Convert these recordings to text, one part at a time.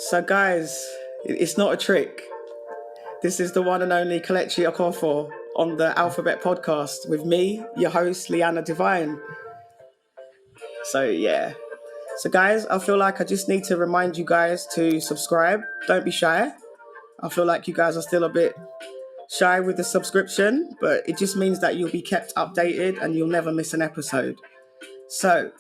So guys, it's not a trick. This is the one and only Kelechi Okafor on the Alphabet Podcast with me, your host, Leanna Divine. So yeah. So guys, I feel like I just need to remind you guys to subscribe. Don't be shy. I feel like you guys are still a bit shy with the subscription, but it just means that you'll be kept updated and you'll never miss an episode. So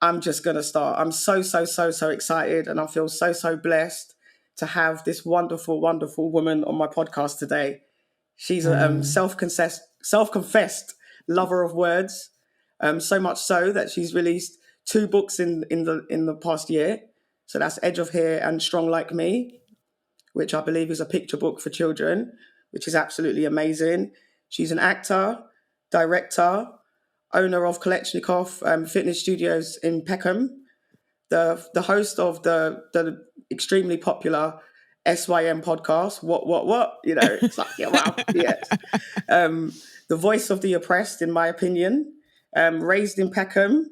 I'm just going to start. I'm so excited, and I feel so blessed to have this wonderful woman on my podcast today. She's a self-confessed lover of words, so much so that she's released 2 books in the past year. So that's Edge of Here and Strong Like Me, which I believe is a picture book for children, which is absolutely amazing. She's an actor, director, owner of Kelechnekoff Fitness Studios in Peckham, the host of the extremely popular SYM podcast. What? You know, it's like, yeah, wow, yes. The voice of the oppressed, in my opinion. Raised in Peckham.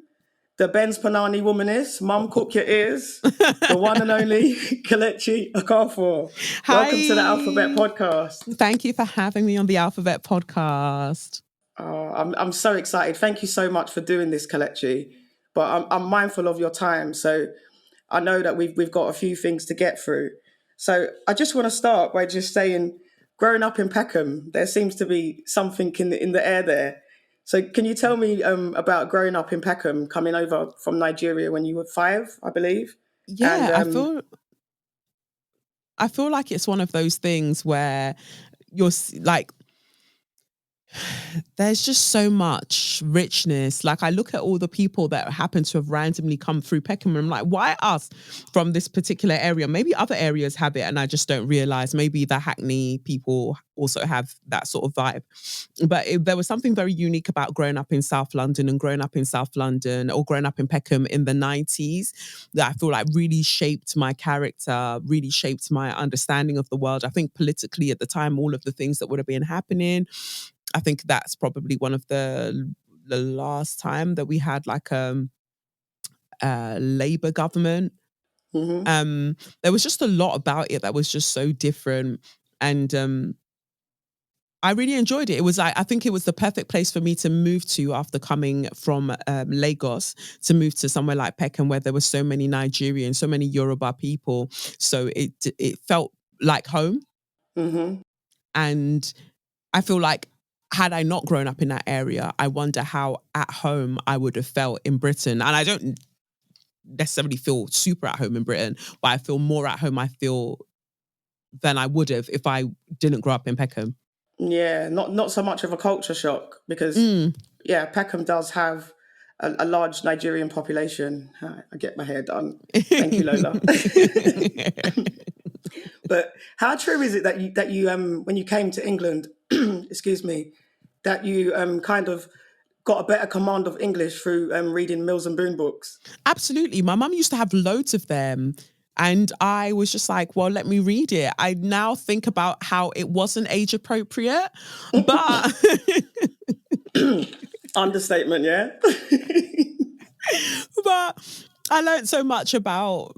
The Ben's Panani womanist, Mum Cook Your Ears, the one and only Kelechi Okafor. Welcome to the Alphabet Podcast. Thank you for having me on the Alphabet Podcast. I'm so excited. Thank you so much for doing this, Kelechi. But I'm mindful of your time, so I know that we've got a few things to get through. So I just want to start by just saying, growing up in Peckham, there seems to be something in the air there. So can you tell me about growing up in Peckham, coming over from Nigeria when you were 5, I believe? Yeah, I feel like it's one of those things where you're like, there's just so much richness. Like, I look at all the people that happen to have randomly come through Peckham and I'm like, why us from this particular area? Maybe other areas have it and I just don't realize. Maybe the Hackney people also have that sort of vibe. But there was something very unique about growing up in South London and growing up in South London or growing up in Peckham in the 90s that I feel like really shaped my character, really shaped my understanding of the world. I think politically at the time, all of the things that would have been happening, I think that's probably one of the last time that we had like a Labour government. Mm-hmm. There was just a lot about it that was just so different, and I really enjoyed it. It was like, I think it was the perfect place for me to move to after coming from Lagos, to move to somewhere like Peckham where there were so many Nigerians, so many Yoruba people. So it felt like home, Mm-hmm. and I feel like, had I not grown up in that area, I wonder how at home I would have felt in Britain. And I don't necessarily feel super at home in Britain, but I feel more at home, I feel, than I would have if I didn't grow up in Peckham. Yeah, not so much of a culture shock because, Peckham does have a large Nigerian population. I get my hair done. Thank you, Lola. But how true is it that you when you came to England, excuse me, that you kind of got a better command of English through reading Mills and Boon books? Absolutely. My mum used to have loads of them. And I was just like, well, let me read it. I now think about how it wasn't age appropriate, but Understatement, yeah. But I learned so much about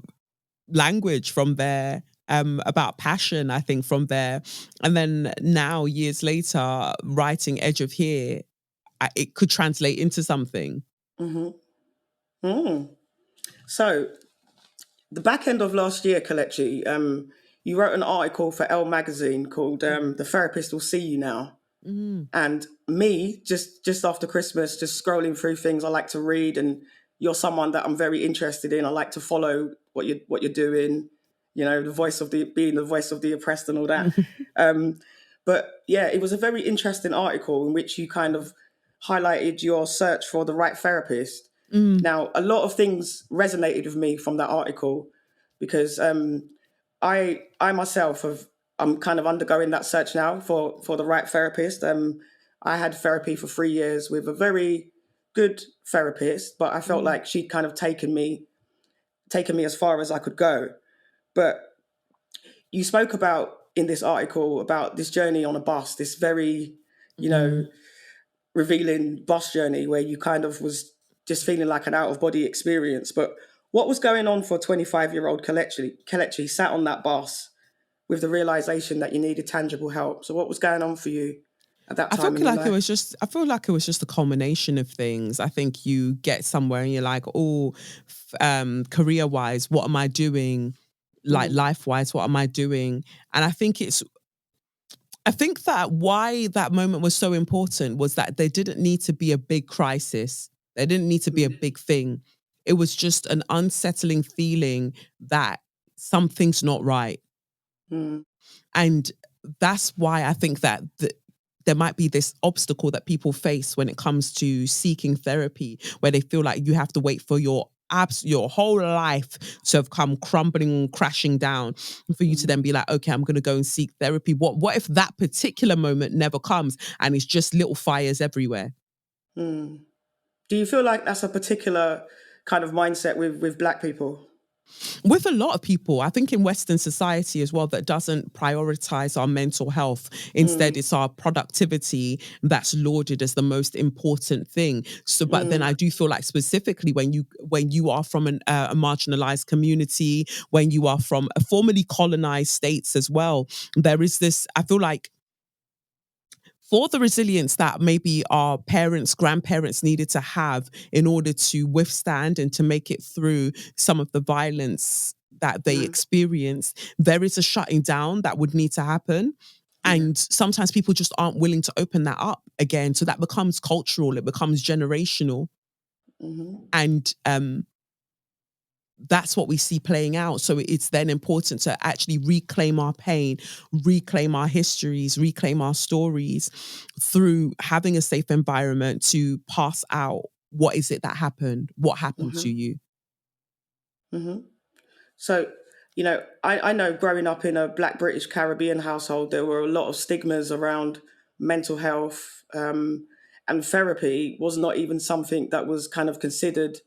language from there, about passion, I think, from there. And then now, years later, writing Edge of Here, it could translate into something. Mm-hmm. Mm. So, the back end of last year, Kelechi, you wrote an article for Elle magazine called "The Therapist Will See You Now." Mm-hmm. And me, just after Christmas, just scrolling through things I like to read, and you're someone that I'm very interested in. I like to follow what you're doing. You know, being the voice of the oppressed and all that. But yeah, it was a very interesting article in which you kind of highlighted your search for the right therapist. Now, a lot of things resonated with me from that article because I myself I'm kind of undergoing that search now for the right therapist. I had therapy for 3 years with a very good therapist, but I felt like she'd kind of taken me as far as I could go. But you spoke about in this article about this journey on a bus, this very, revealing bus journey where you kind of was just feeling like an out of body experience. But What was going on for 25-year-old Kelechi sat on that bus with the realization that you needed tangible help? So what was going on for you at that I feel time in your like it life? was just, I feel like it was just a culmination of things. I think you get somewhere and you're like, oh, career wise, what am I doing? Like Mm, life wise, what am I doing? And I think that why that moment was so important was that there didn't need to be a big crisis. There didn't need to be a mm, big thing. It was just an unsettling feeling that something's not right. mm, And that's why I think that there might be this obstacle that people face when it comes to seeking therapy, where they feel like you have to wait for your whole life to have come crumbling, crashing down, for you to mm, then be like, okay, I'm going to go and seek therapy. What if that particular moment never comes and it's just little fires everywhere? mm. Do you feel like that's a particular kind of mindset with Black people? With a lot of people, I think in Western society as well, that doesn't prioritize our mental health. Instead, Mm, it's our productivity that's lauded as the most important thing. So, but then mm, I do feel like specifically when you are from a marginalized community, when you are from a formerly colonized states as well, there is this. I feel like for the resilience that maybe our parents, grandparents needed to have in order to withstand and to make it through some of the violence that they mm, experienced, there is a shutting down that would need to happen. yeah. And sometimes people just aren't willing to open that up again. So that becomes cultural, it becomes generational. Hmm. And that's what we see playing out. So it's then important to actually reclaim our pain, reclaim our histories, reclaim our stories through having a safe environment to pass out what is it that happened? What happened to Hmm. you? Hmm. So, I know growing up in a Black British Caribbean household, there were a lot of stigmas around mental health, and therapy was not even something that was kind of considered,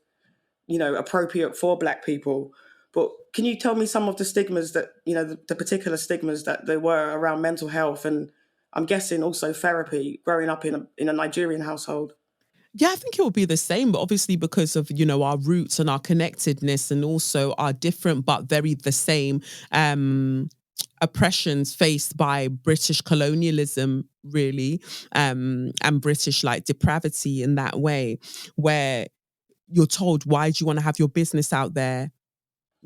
appropriate for Black people. But can you tell me some of the stigmas that, the particular stigmas that there were around mental health, and I'm guessing also therapy growing up in a Nigerian household? Yeah, I think it will be the same, but obviously because of, our roots and our connectedness and also our different but very the same oppressions faced by British colonialism, really, and British like depravity in that way, where you're told, why do you want to have your business out there?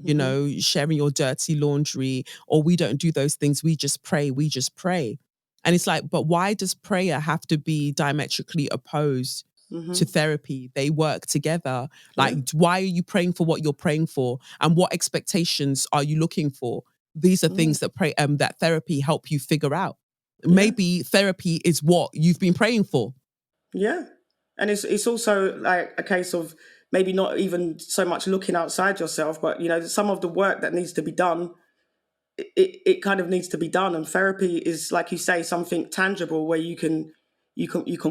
Hmm. Sharing your dirty laundry, or we don't do those things. We just pray. We just pray. And it's like, but why does prayer have to be diametrically opposed to Hmm. therapy? They work together. Yeah. Like, why are you praying for what you're praying for? And what expectations are you looking for? These are Mm, things that that therapy help you figure out. yeah. Maybe therapy is what you've been praying for. Yeah. And it's also like a case of maybe not even so much looking outside yourself, but some of the work that needs to be done, it kind of needs to be done. And therapy is, like you say, something tangible where you can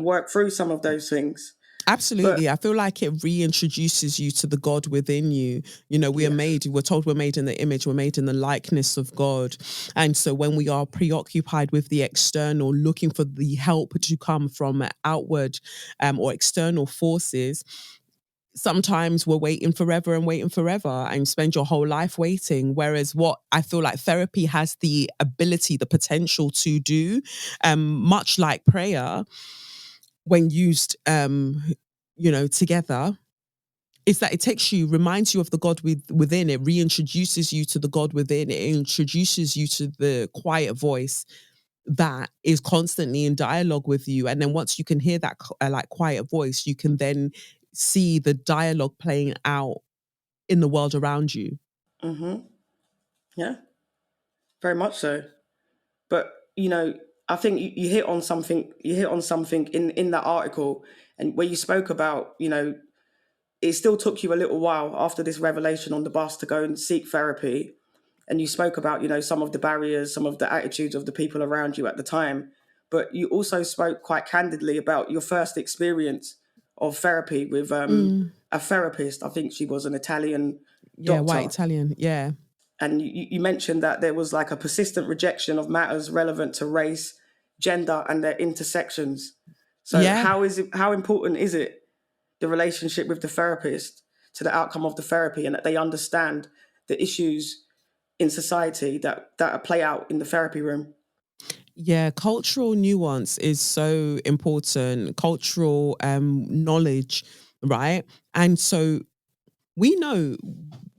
work through some of those things. But Absolutely. I feel like it reintroduces you to the God within you. yeah. We're told we're made in the image, we're made in the likeness of God. And so when we are preoccupied with the external, looking for the help to come from outward or external forces, sometimes we're waiting forever and spend your whole life waiting. Whereas what I feel like therapy has the ability, the potential to do, much like prayer, when used together, is that it reminds you of the God within. It reintroduces you to the God within. It introduces you to the quiet voice that is constantly in dialogue with you. And then once you can hear that like quiet voice, you can then see the dialogue playing out in the world around you. Hmm. Yeah. Very much so. But I think you hit on something. You hit on something in that article, and where you spoke about, it still took you a little while after this revelation on the bus to go and seek therapy. And you spoke about, some of the barriers, some of the attitudes of the people around you at the time. But you also spoke quite candidly about your first experience of therapy with Mm. a therapist. I think she was an Italian Yeah, white doctor. Italian. Yeah. And you mentioned that there was like a persistent rejection of matters relevant to race, gender, and their intersections. So Yeah. how important is it, the relationship with the therapist, to the outcome of the therapy, and that they understand the issues in society that play out in the therapy room. Yeah, cultural nuance is so important. Cultural knowledge, right? And so we know,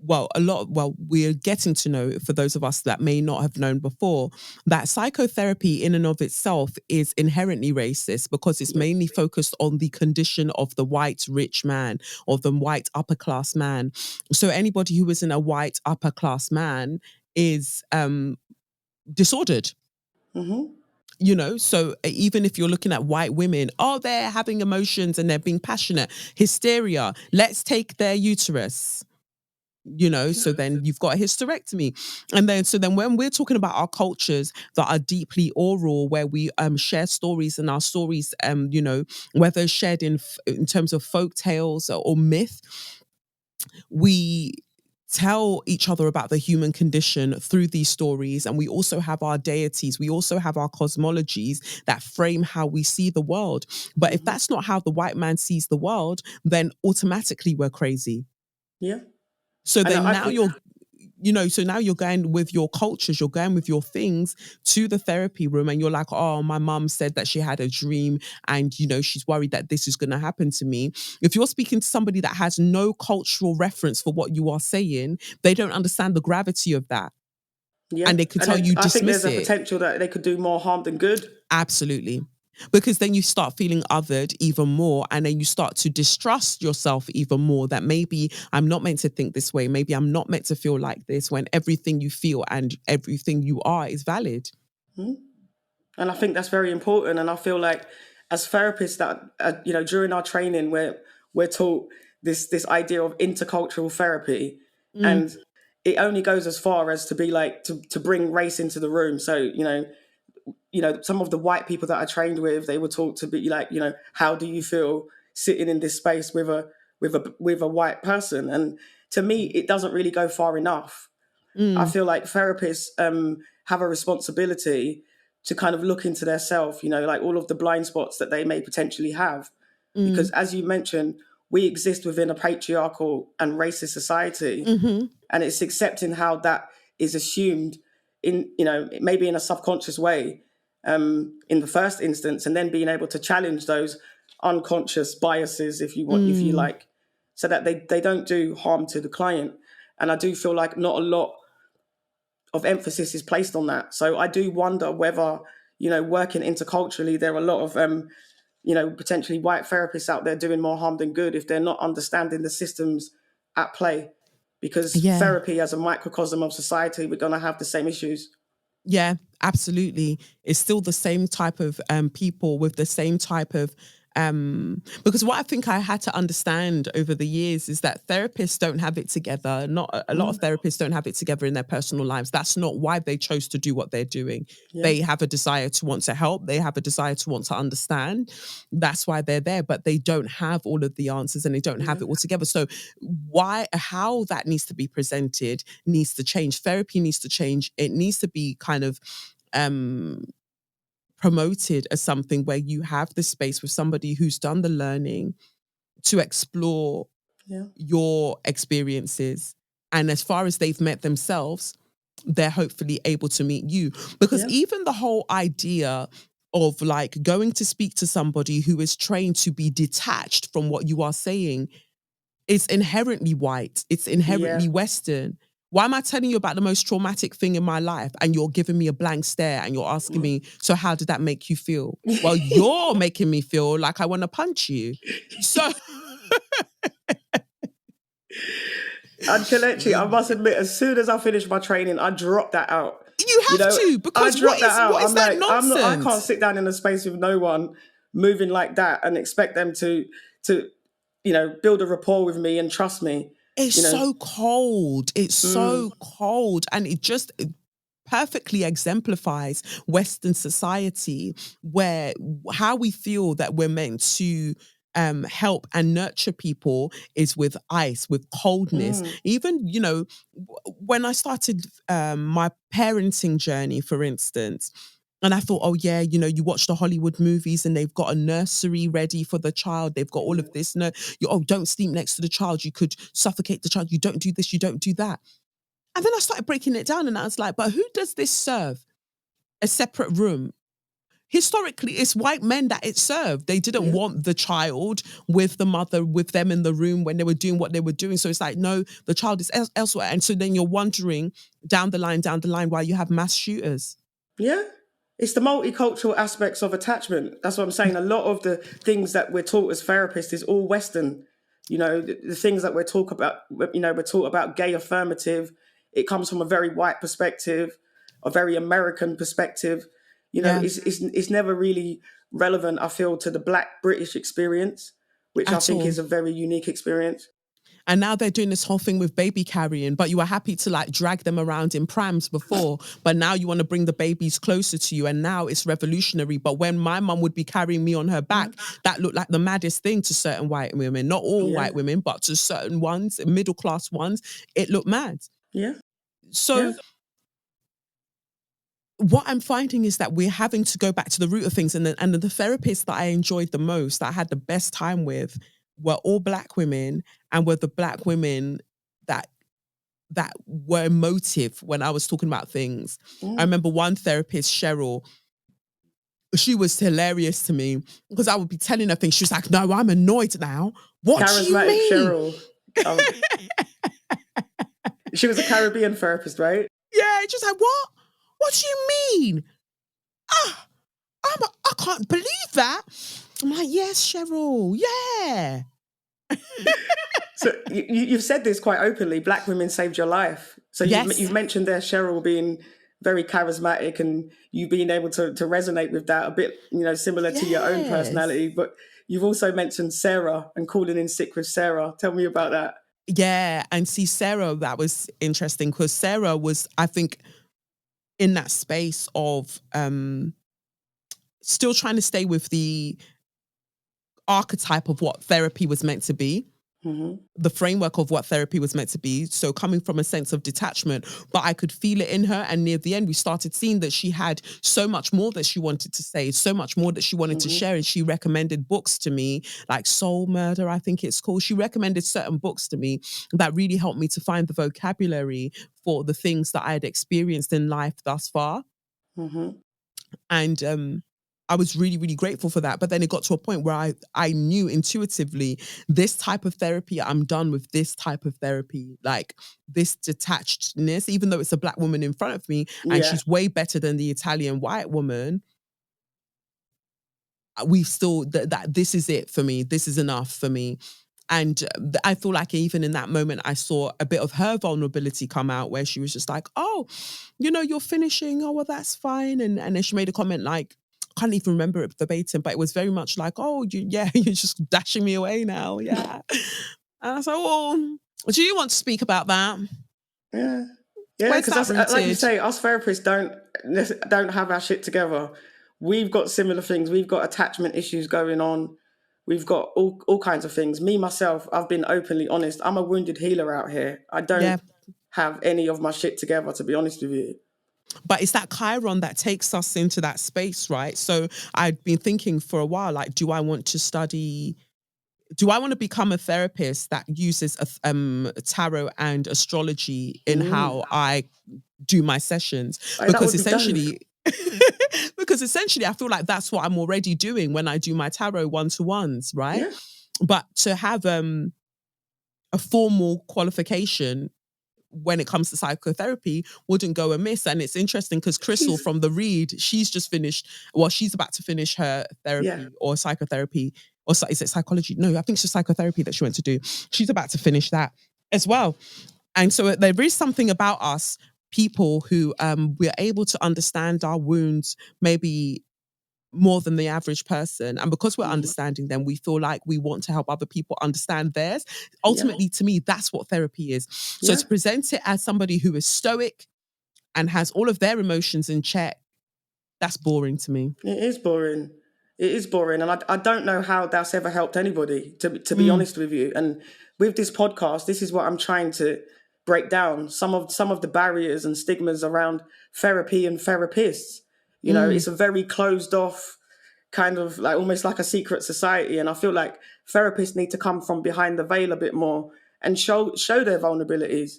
we're getting to know, for those of us that may not have known before, that psychotherapy in and of itself is inherently racist because it's Yeah. mainly focused on the condition of the white rich man or the white upper class man. So anybody who isn't a white upper class man is disordered. Mm-hmm. So even if you're looking at white women, they're having emotions and they're being passionate, hysteria, let's take their uterus. So then you've got a hysterectomy. And then when we're talking about our cultures that are deeply oral, where we share stories, and our stories, whether shared in terms of folk tales or myth, we tell each other about the human condition through these stories. And we also have our deities, we also have our cosmologies that frame how we see the world. But if Mm-hmm. that's not how the white man sees the world, then automatically we're crazy. Yeah. So And then I now think, so now you're going with your cultures, you're going with your things to the therapy room, and you're like, oh, my mum said that she had a dream and, she's worried that this is going to happen to me. If you're speaking to somebody that has no cultural reference for what you are saying, they don't understand the gravity of that. yeah. And they could And tell you I think there's dismiss a it. potential that they could do more harm than good. Absolutely. Because then you start feeling othered even more, and then you start to distrust yourself even more, that maybe I'm not meant to think this way. Maybe I'm not meant to feel like this, when everything you feel and everything you are is valid. Mm-hmm. And I think that's very important. And I feel like as therapists that, during our training, we're taught this idea of intercultural therapy. Mm, And it only goes as far as to be like, to bring race into the room. So, some of the white people that I trained with, they were taught to be like, how do you feel sitting in this space with a white person? And to me, it doesn't really go far enough. I mm, feel like therapists have a responsibility to kind of look into their self, like all of the blind spots that they may potentially have. Because mm, as you mentioned, we exist within a patriarchal and racist society. mhm, And it's accepting how that is assumed in, maybe in a subconscious way in the first instance, and then being able to challenge those unconscious biases, if you mm. like, so that they don't do harm to the client. And I do feel like not a lot of emphasis is placed on that. So I do wonder whether, working interculturally, there are a lot of, potentially white therapists out there doing more harm than good if they're not understanding the systems at play. Because Yeah. therapy, as a microcosm of society, we're going to have the same issues. Yeah, absolutely. It's still the same type of people with the same type of because what I think I had to understand over the years is that therapists don't have it together. Not a lot of Mm, therapists don't have it together in their personal lives. That's not why they chose to do what they're doing. yeah, They have a desire to want to help. They have a desire to want to understand. That's why they're there, but they don't have all of the answers and they don't have yeah, it all together. So how that needs to be presented needs to change. Therapy needs to change. It needs to be kind of um promoted as something where you have the space with somebody who's done the learning to explore yeah, your experiences. And as far as they've met themselves, they're hopefully able to meet you. Because yeah, even the whole idea of like going to speak to somebody who is trained to be detached from what you are saying, it's inherently white. It's yeah. inherently Western. Why am I telling you about the most traumatic thing in my life and you're giving me a blank stare and you're asking me, so how did that make you feel? Well, you're making me feel like I want to punch you. So And Kelechi, I must admit, as soon as I finished my training, I dropped that out. you You have know, to, I because dropped that out. what is I'm that like, I can't nonsense? sit down in a space with no one moving like that and expect them to, build a rapport with me and trust me. It's You know, so cold. It's mm, so cold. And it just perfectly exemplifies Western society, where how we feel that we're meant to help and nurture people is with ice, with coldness. mm, Even, when I started my parenting journey, for instance, And I thought, oh yeah, you watch the Hollywood movies and they've got a nursery ready for the child. They've got all of this. No, don't sleep next to the child. You could suffocate the child. You don't do this. You don't do that. And then I started breaking it down and I was like, but who does this serve? A separate room. Historically, it's white men that it served. They didn't want the child with the mother, with them in the room when they were doing what they were doing. So it's like, no, the child is elsewhere. And so then you're wondering down the line, why you have mass shooters. Yeah. It's the multicultural aspects of attachment. That's what I'm saying. A lot of the things that we're taught as therapists is all Western. The things that we're taught about gay affirmative. It comes from a very white perspective, a very American perspective. It's never really relevant, I feel, to the Black British experience, which I think is a very unique experience. And now they're doing this whole thing with baby carrying, but you were happy to like drag them around in prams before, but now you want to bring the babies closer to you. And now it's revolutionary. But when my mum would be carrying me on her back, that looked like the maddest thing to certain white women, not all white women, but to certain ones, middle-class ones, it looked mad. Yeah. So what I'm finding is that we're having to go back to the root of things. And the therapists that I enjoyed the most, that I had the best time with, were all Black women, and were the Black women that were emotive when I was talking about things. I remember one therapist, Cheryl, she was hilarious to me because I would be telling her things. She was like, no, I'm annoyed now. What do you mean? Cheryl. She was a Caribbean therapist, right? Yeah, just like, what? What do you mean? I can't believe that. I'm like, yes, Cheryl, yeah. So you've said this quite openly. Black women saved your life. So you've mentioned there Cheryl being very charismatic and you being able to resonate with that a bit, similar to your own personality. But you've also mentioned Sarah and calling in sick with Sarah. Tell me about that. Yeah, and see, Sarah, that was interesting because Sarah was, I think, in that space of still trying to stay with the archetype of what therapy was meant to be, the framework of what therapy was meant to be. So coming from a sense of detachment, but I could feel it in her. And near the end, we started seeing that she had so much more that she wanted to say, so much more that she wanted to share. And she recommended books to me, like Soul Murder, I think it's called. She recommended certain books to me that really helped me to find the vocabulary for the things that I had experienced in life thus far. And I was really, really grateful for that. But then it got to a point where I knew intuitively, this type of therapy, I'm done with this type of therapy. Like this detachedness, even though it's a Black woman in front of me and she's way better than the Italian white woman, we've still, that this is it for me. This is enough for me. And I feel like even in that moment, I saw a bit of her vulnerability come out where she was just like, oh, you're finishing. Oh, well, that's fine. And then she made a comment like, I can't even remember it verbatim, but it was very much like, oh, you're just dashing me away now. Yeah. And I was like, oh, do you want to speak about that? Yeah. Yeah, because like you say, us therapists don't have our shit together. We've got similar things. We've got attachment issues going on. We've got all kinds of things. Me, myself, I've been openly honest. I'm a wounded healer out here. I don't have any of my shit together, to be honest with you. But it's that Chiron that takes us into that space, right? So I'd been thinking for a while, like, do I want to become a therapist that uses tarot and astrology in how I do my sessions? Because essentially, I feel like that's what I'm already doing when I do my tarot one-to-ones, right? Yeah. But to have a formal qualification when it comes to psychotherapy wouldn't go amiss. And it's interesting because Crystal from The Read, she's about to finish her therapy or psychotherapy, or is it psychology? No, I think it's just psychotherapy that she went to do. She's about to finish that as well. And so there is something about us people who we're able to understand our wounds maybe more than the average person. And because we're understanding them, we feel like we want to help other people understand theirs. Ultimately, to me, that's what therapy is. So to present it as somebody who is stoic and has all of their emotions in check, that's boring to me. It is boring. It is boring. And I don't know how that's ever helped anybody, to be honest with you. And with this podcast, this is what I'm trying to break down. Some of the barriers and stigmas around therapy and therapists. It's a very closed off kind of like almost like a secret society. And I feel like therapists need to come from behind the veil a bit more and show their vulnerabilities,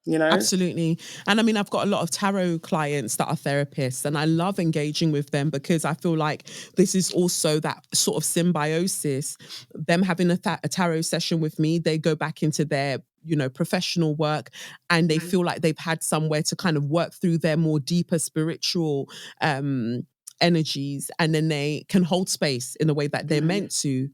Absolutely. And I mean, I've got a lot of tarot clients that are therapists, and I love engaging with them because I feel like this is also that sort of symbiosis. Them having a tarot session with me, they go back into their, professional work, and they feel like they've had somewhere to kind of work through their more deeper spiritual energies, and then they can hold space in a way that they're meant to,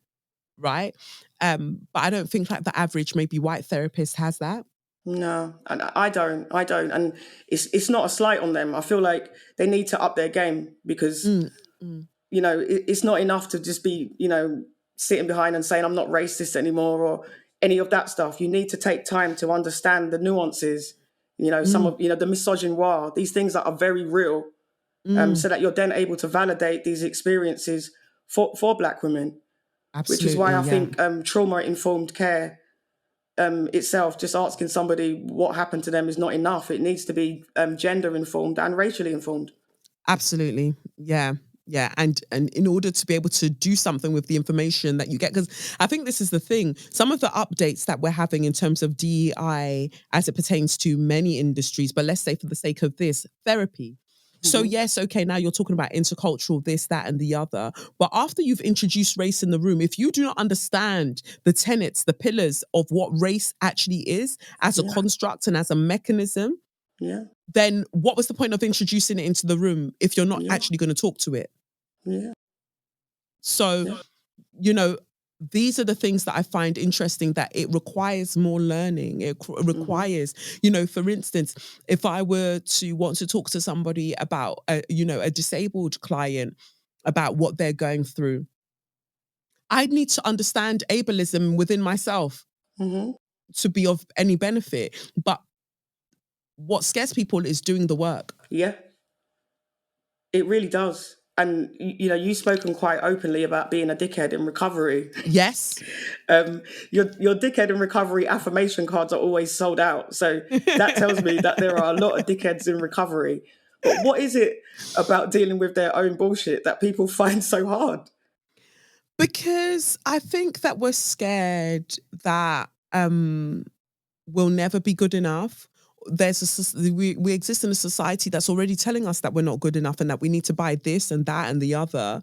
right? But I don't think like the average maybe white therapist has that. No, and I don't, and it's not a slight on them. I feel like they need to up their game because Mm, mm, it's not enough to just be sitting behind and saying I'm not racist anymore or any of that stuff. You need to take time to understand the nuances. Some mm, of the misogynoir, these things that are very real, mm. so that you're then able to validate these experiences for Black women, which is why Absolutely, I yeah. think trauma informed care itself, just asking somebody what happened to them is not enough. It needs to be gender informed and racially informed. Absolutely. Yeah. Yeah. And in order to be able to do something with the information that you get, because I think this is the thing, some of the updates that we're having in terms of DEI as it pertains to many industries, but let's say for the sake of this, therapy. So Hmm. yes, okay, now you're talking about intercultural, this, that, and the other. But after you've introduced race in the room, if you do not understand the tenets, the pillars of what race actually is as a Yeah, construct and as a mechanism, yeah, then what was the point of introducing it into the room if you're not yeah, actually going to talk to it? yeah, So, yeah. you know, these are the things that I find interesting, that it requires more learning. It Hmm. requires, for instance, if I were to want to talk to somebody about, a disabled client about what they're going through, I need to understand ableism within myself Hmm. to be of any benefit. But what scares people is doing the work. Yeah, it really does. And you've spoken quite openly about being a dickhead in recovery. Yes. Your dickhead in recovery affirmation cards are always sold out. So that tells me that there are a lot of dickheads in recovery. But what is it about dealing with their own bullshit that people find so hard? Because I think that we're scared that we'll never be good enough. We exist in a society that's already telling us that we're not good enough and that we need to buy this and that and the other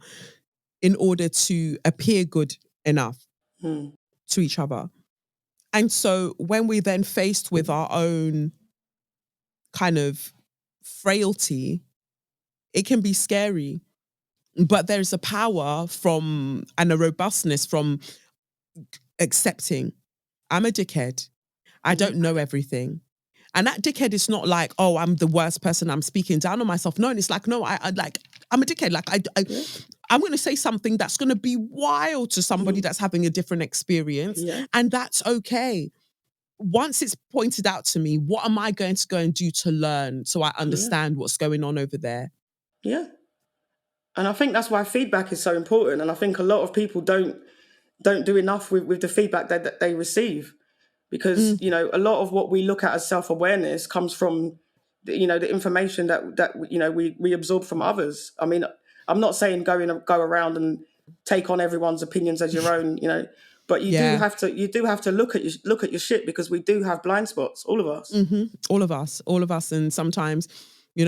in order to appear good enough Hmm. to each other. And so when we then faced with our own kind of frailty, it can be scary. But there's a power from and a robustness from accepting I'm a dickhead. I Hmm. don't know everything. And that dickhead is not like, oh, I'm the worst person, I'm speaking down on myself. No, and it's like, no, I like, I'm a dickhead. Like, Yeah. I'm going to say something that's going to be wild to somebody Hmm. that's having a different experience. Yeah. And that's okay. Once it's pointed out to me, what am I going to go and do to learn so I Yeah. understand what's going on over there? Yeah. And I think that's why feedback is so important. And I think a lot of people don't do enough with the feedback that they receive. Because Mm, a lot of what we look at as self-awareness comes from the information that we absorb from others. I mean, I'm not saying go around and take on everyone's opinions as your own, but yeah. you do have to look at your shit, because we do have blind spots, all of us. All of us, all of us. And sometimes,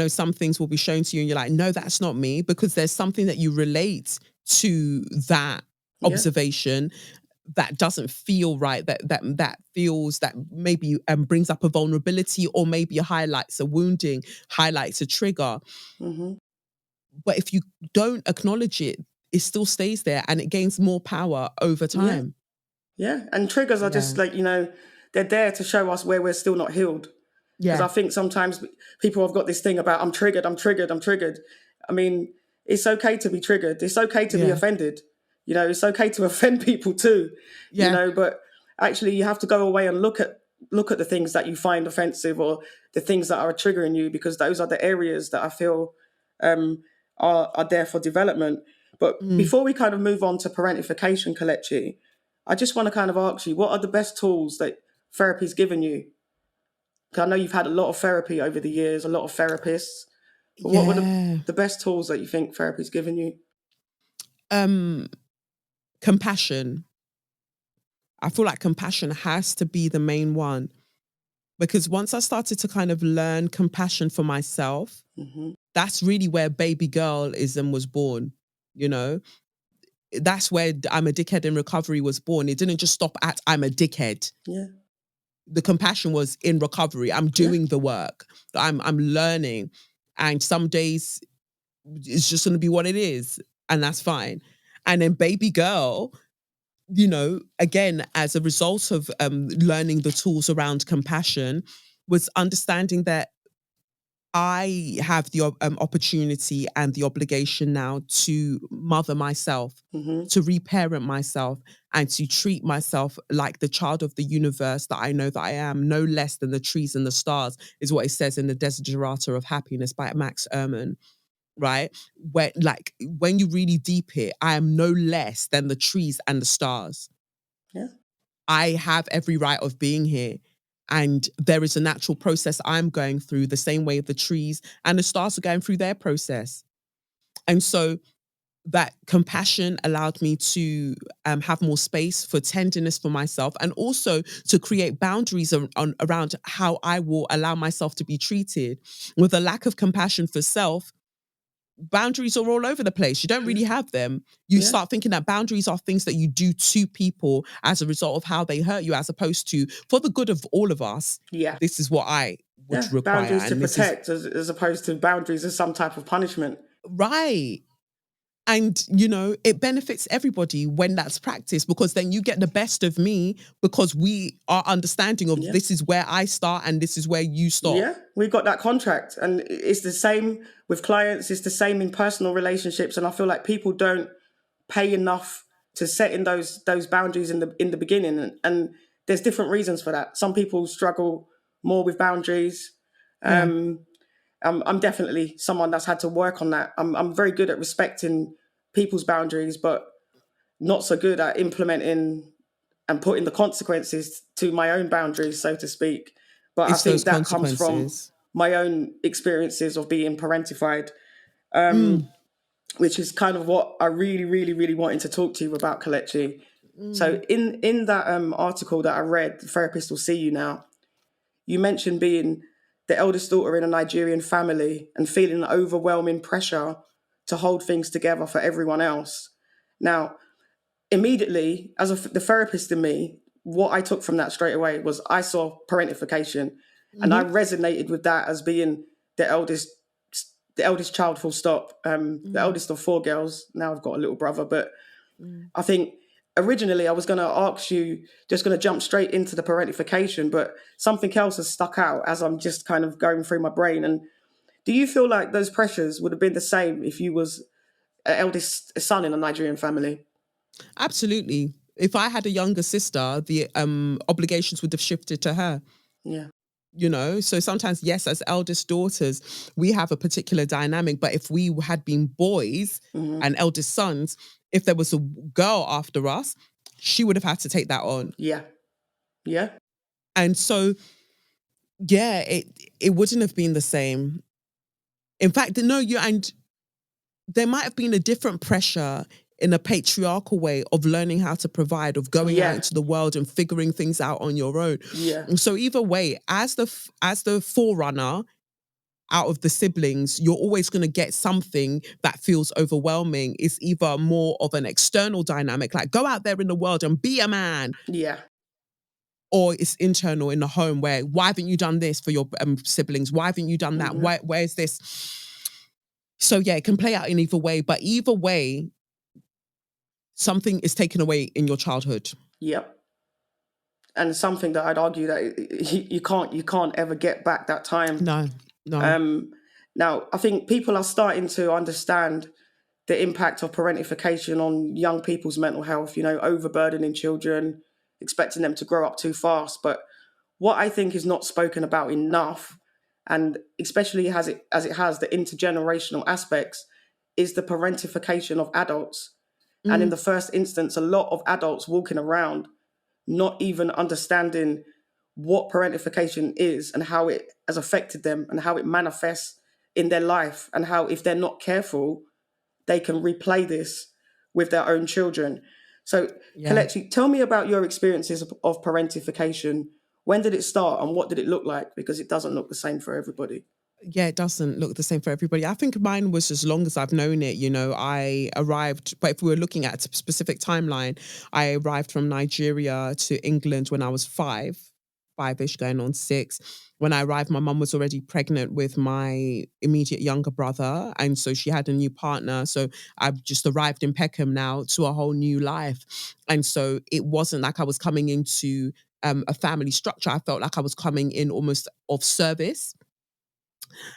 some things will be shown to you and you're like, no, that's not me, because there's something that you relate to that Yeah. observation that doesn't feel right, that feels that maybe brings up a vulnerability, or maybe highlights a wounding, highlights a trigger. Hmm. But if you don't acknowledge it, it still stays there and it gains more power over Yeah. time. Yeah. And triggers are Yeah. just like, they're there to show us where we're still not healed. Because Yeah. I think sometimes people have got this thing about I'm triggered, I'm triggered, I'm triggered. I mean, it's okay to be triggered. It's okay to be Yeah. offended. It's okay to offend people too. Yeah. But actually you have to go away and look at the things that you find offensive, or the things that are triggering you, because those are the areas that I feel are there for development. But Mm. before we kind of move on to parentification, Kelechi, I just want to kind of ask you, what are the best tools that therapy's given you? 'Cause I know you've had a lot of therapy over the years, a lot of therapists. What were Yeah. the best tools that you think therapy's given you? Compassion. I feel like compassion has to be the main one, because once I started to kind of learn compassion for myself, Hmm. that's really where baby girlism was born. You know, that's where I'm a dickhead in recovery was born. It didn't just stop at I'm a dickhead. Yeah, The compassion was in recovery. I'm yeah, doing the work. I'm learning. And some days it's just gonna be what it is. And that's fine. And then baby girl, again, as a result of learning the tools around compassion, was understanding that I have the opportunity and the obligation now to mother myself, hmm, to reparent myself, and to treat myself like the child of the universe that I know that I am, no less than the trees and the stars, is what it says in the Desiderata of Happiness by Max Ehrman, right? Where, like, when you really deep it, I am no less than the trees and the stars. yeah, I have every right of being here. And there is a natural process I'm going through the same way the trees and the stars are going through their process. And so that compassion allowed me to have more space for tenderness for myself, and also to create boundaries around how I will allow myself to be treated. With a lack of compassion for self, boundaries are all over the place. You don't really have them. You yeah, start thinking that boundaries are things that you do to people as a result of how they hurt you, as opposed to for the good of all of us. yeah, This is what I would yeah. require. Boundaries to And this is protect as opposed to boundaries as some type of punishment. right. And, it benefits everybody when that's practiced, because then you get the best of me, because we are understanding of Yeah. this is where I start and this is where you stop. Yeah, we've got that contract, and it's the same with clients. It's the same in personal relationships, and I feel like people don't pay enough to set in those boundaries in the beginning, and there's different reasons for that. Some people struggle more with boundaries. Yeah. Um, I'm definitely someone that's had to work on that. I'm very good at respecting people's boundaries, but not so good at implementing and putting the consequences to my own boundaries, so to speak. But I It's those think that comes from consequences. my own experiences of being parentified, Mm, which is kind of what I really, really, really wanted to talk to you about, Kelechi. So mm, in that article that I read, The Therapist Will See You Now, you mentioned being the eldest daughter in a Nigerian family and feeling overwhelming pressure to hold things together for everyone else. Now, immediately, as the therapist in me, what I took from that straight away was I saw parentification, and I mhm, resonated with that as being the eldest, the eldest child. Full stop. The mm, eldest of four girls. Now I've got a little brother, but mm. I think originally I was going to ask you, just going to jump straight into the parentification, but something else has stuck out as I'm just kind of going through my brain. And do you feel like those pressures would have been the same if you was an eldest son in a Nigerian family? Absolutely. If I had a younger sister, the obligations would have shifted to her. Yeah. So sometimes, yes, as eldest daughters, we have a particular dynamic, but if we had been boys Hmm. and eldest sons, if there was a girl after us, she would have had to take that on. Yeah. Yeah. And so, yeah, it wouldn't have been the same. In fact, no, and there might have been a different pressure in a patriarchal way of learning how to provide, of going out Yeah. into the world and figuring things out on your own. Yeah. And so either way, as the forerunner out of the siblings, you're always going to get something that feels overwhelming. It's either more of an external dynamic, like go out there in the world and be a man, Yeah. or it's internal in the home where, why haven't you done this for your siblings? Why haven't you done that? Hmm. Where's this? So yeah, it can play out in either way, but either way, something is taken away in your childhood. Yep. And something that I'd argue that you can't ever get back that time. No, no. Um, Now, I think people are starting to understand the impact of parentification on young people's mental health. Overburdening children, expecting them to grow up too fast. But what I think is not spoken about enough, and especially as it has the intergenerational aspects, is the parentification of adults. And in Mm, the first instance, a lot of adults walking around not even understanding what parentification is and how it has affected them and how it manifests in their life, and how if they're not careful, they can replay this with their own children. So, Yeah. Kelechi, tell me about your experiences of parentification. When did it start and what did it look like? Because it doesn't look the same for everybody. Yeah, it doesn't look the same for everybody. I think mine was as long as I've known it. I arrived, but if we were looking at a specific timeline, I arrived from Nigeria to England when I was five-ish, going on 6. When I arrived, my mum was already pregnant with my immediate younger brother. And so she had a new partner. So I've just arrived in Peckham now to a whole new life. And so it wasn't like I was coming into a family structure. I felt like I was coming in almost of service.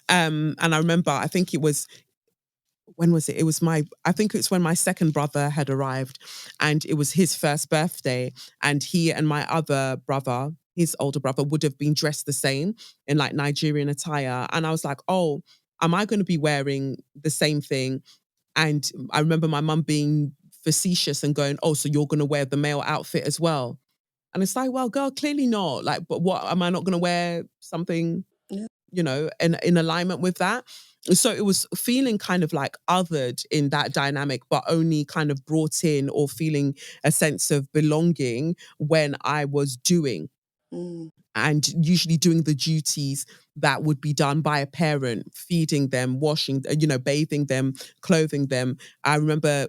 And I remember, I think it was, when was it? I think it's when my second brother had arrived and it was his first birthday. And he and my other brother, his older brother, would have been dressed the same in like Nigerian attire. And I was like, oh, am I going to be wearing the same thing? And I remember my mum being facetious and going, oh, so you're going to wear the male outfit as well? And it's like, well, girl, clearly not. Like, but what, am I not going to wear something, Yeah. in alignment with that? So it was feeling kind of like othered in that dynamic, but only kind of brought in or feeling a sense of belonging when I was doing, Mm, and usually doing the duties that would be done by a parent, feeding them, washing, bathing them, clothing them. I remember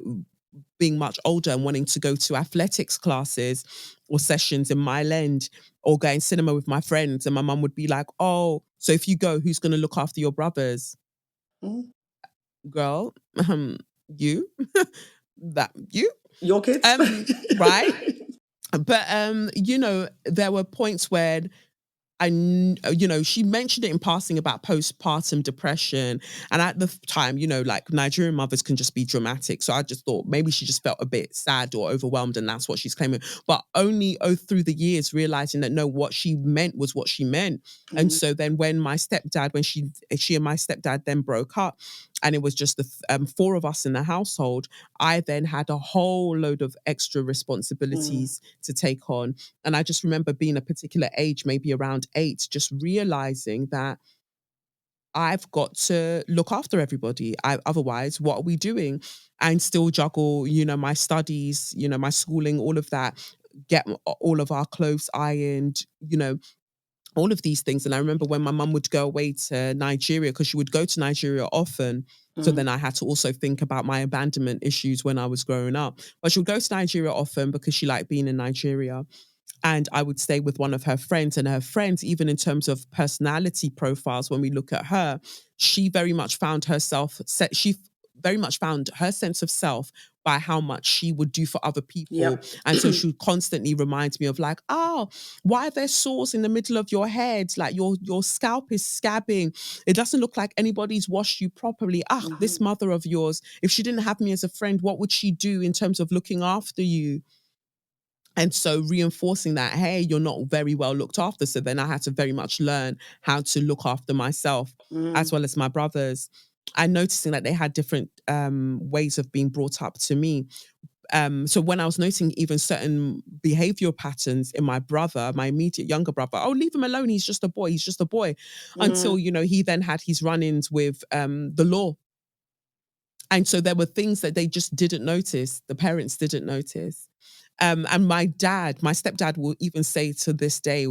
being much older and wanting to go to athletics classes or sessions in Mile End or going cinema with my friends. And my mum would be like, oh, so if you go, who's going to look after your brothers? mm. Girl, you, that you, Your kids? right. But, there were points where she mentioned it in passing about postpartum depression. And at the time, like Nigerian mothers can just be dramatic. So I just thought maybe she just felt a bit sad or overwhelmed and that's what she's claiming. But only through the years realizing that no, what she meant was what she meant. And Mm, so then when my stepdad, when she and my stepdad then broke up and it was just the 4 of us in the household, I then had a whole load of extra mm, responsibilities to take on. And I just remember being a particular age, maybe around 8, just realizing that I've got to look after everybody. Otherwise, what are we doing? And still juggle, my studies, my schooling, all of that, get all of our clothes ironed, all of these things. And I remember when my mum would go away to Nigeria, because she would go to Nigeria often. So mm, then I had to also think about my abandonment issues when I was growing up. But she would go to Nigeria often because she liked being in Nigeria. And I would stay with one of her friends, and her friends, even in terms of personality profiles, when we look at her, she very much found herself, she very much found her sense of self by how much she would do for other people. yep. And so she would constantly remind me of like, oh, why are there sores in the middle of your head? Like your scalp is scabbing. It doesn't look like anybody's washed you properly. Ah, this Mhm, mother of yours, if she didn't have me as a friend, what would she do in terms of looking after you? And so reinforcing that, hey, you're not very well looked after. So then I had to very much learn how to look after myself as mm, well as my brothers. And noticing that they had different ways of being brought up to me. So when I was noticing even certain behavioral patterns in my brother, my immediate younger brother, oh, leave him alone. He's just a boy. He's just a boy. Until, mm, he then had his run-ins with the law. And so there were things that they just didn't notice. The parents didn't notice. And my stepdad will even say to this day,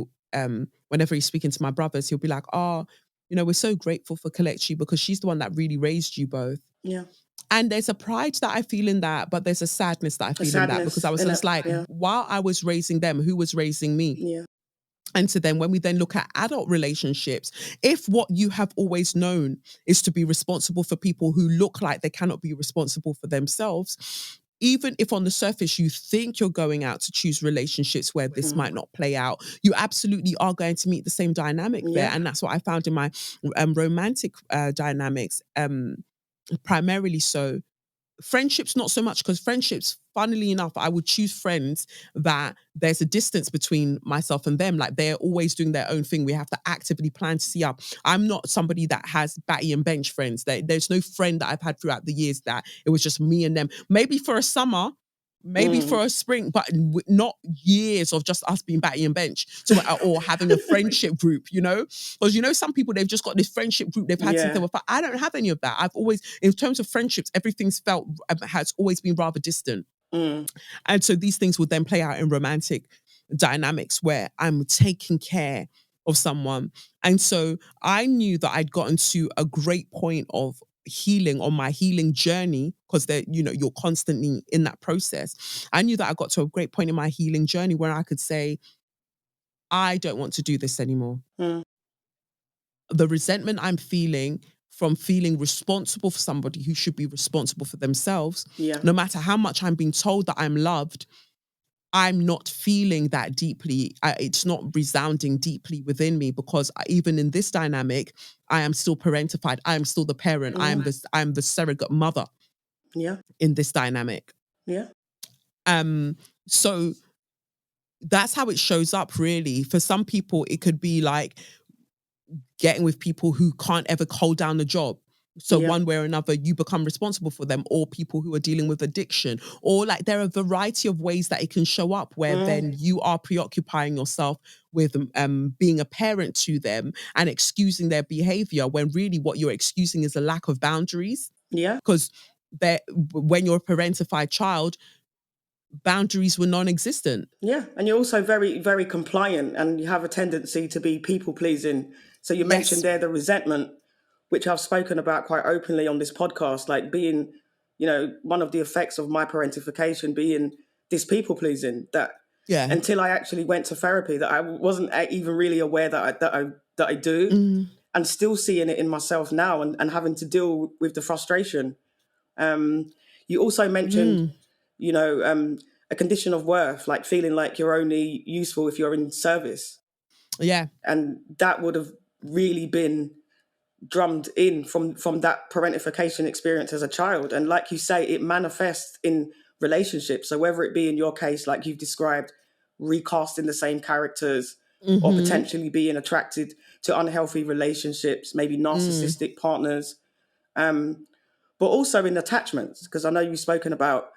whenever he's speaking to my brothers, he'll be like, oh, we're so grateful for Kelechi because she's the one that really raised you both. yeah. And there's a pride that I feel in that, but there's a sadness that I A feel in that because I sadness was in it. just like, Yeah. while I was raising them, who was raising me? Yeah. And so then when we then look at adult relationships, if what you have always known is to be responsible for people who look like they cannot be responsible for themselves, even if on the surface you think you're going out to choose relationships where this Mm, might not play out, you absolutely are going to meet the same dynamic there. yep. And that's what I found in my romantic dynamics, primarily so. Friendships, not so much, because friendships, funnily enough, I would choose friends that there's a distance between myself and them. Like they're always doing their own thing. We have to actively plan to see up. I'm not somebody that has batty and bench friends. There's no friend that I've had throughout the years that it was just me and them. Maybe for a summer, maybe for a sprint, but not years of just us being batting and bench or having a friendship group, because some people, they've just got this friendship group they've had since they were five. I don't have any of that. I've always, in terms of friendships, everything's has always been rather distant. And so these things would then play out in romantic dynamics where I'm taking care of someone. And so I knew that I'd gotten to a great point of healing on my healing journey, because you're constantly in that process. I knew that I got to a great point in my healing journey where I could say, I don't want to do this anymore. The resentment I'm feeling from feeling responsible for somebody who should be responsible for themselves, no matter how much I'm being told that I'm loved, I'm not feeling that deeply. It's not resounding deeply within me, because even in this dynamic, I am still parentified. I am still the parent. I'm the surrogate mother. In this dynamic. So that's how it shows up, really. For some people, it could be like getting with people who can't ever hold down a job. So one way or another, you become responsible for them, or people who are dealing with addiction, or like there are a variety of ways that it can show up where then you are preoccupying yourself with being a parent to them and excusing their behavior, when really what you're excusing is a lack of boundaries. Because when you're a parentified child, boundaries were non-existent. And you're also very, very compliant, and you have a tendency to be people-pleasing. So you mentioned there the resentment, which I've spoken about quite openly on this podcast, like being, one of the effects of my parentification being this people-pleasing, that until I actually went to therapy, that I wasn't even really aware that I do, and still seeing it in myself now, and having to deal with the frustration. You also mentioned, a condition of worth, like feeling like you're only useful if you're in service. And that would have really been drummed in from that parentification experience as a child. And like you say, it manifests in relationships. So whether it be in your case, like you've described, recasting the same characters, or potentially being attracted to unhealthy relationships, maybe narcissistic partners, but also in attachments, because I know you've spoken about,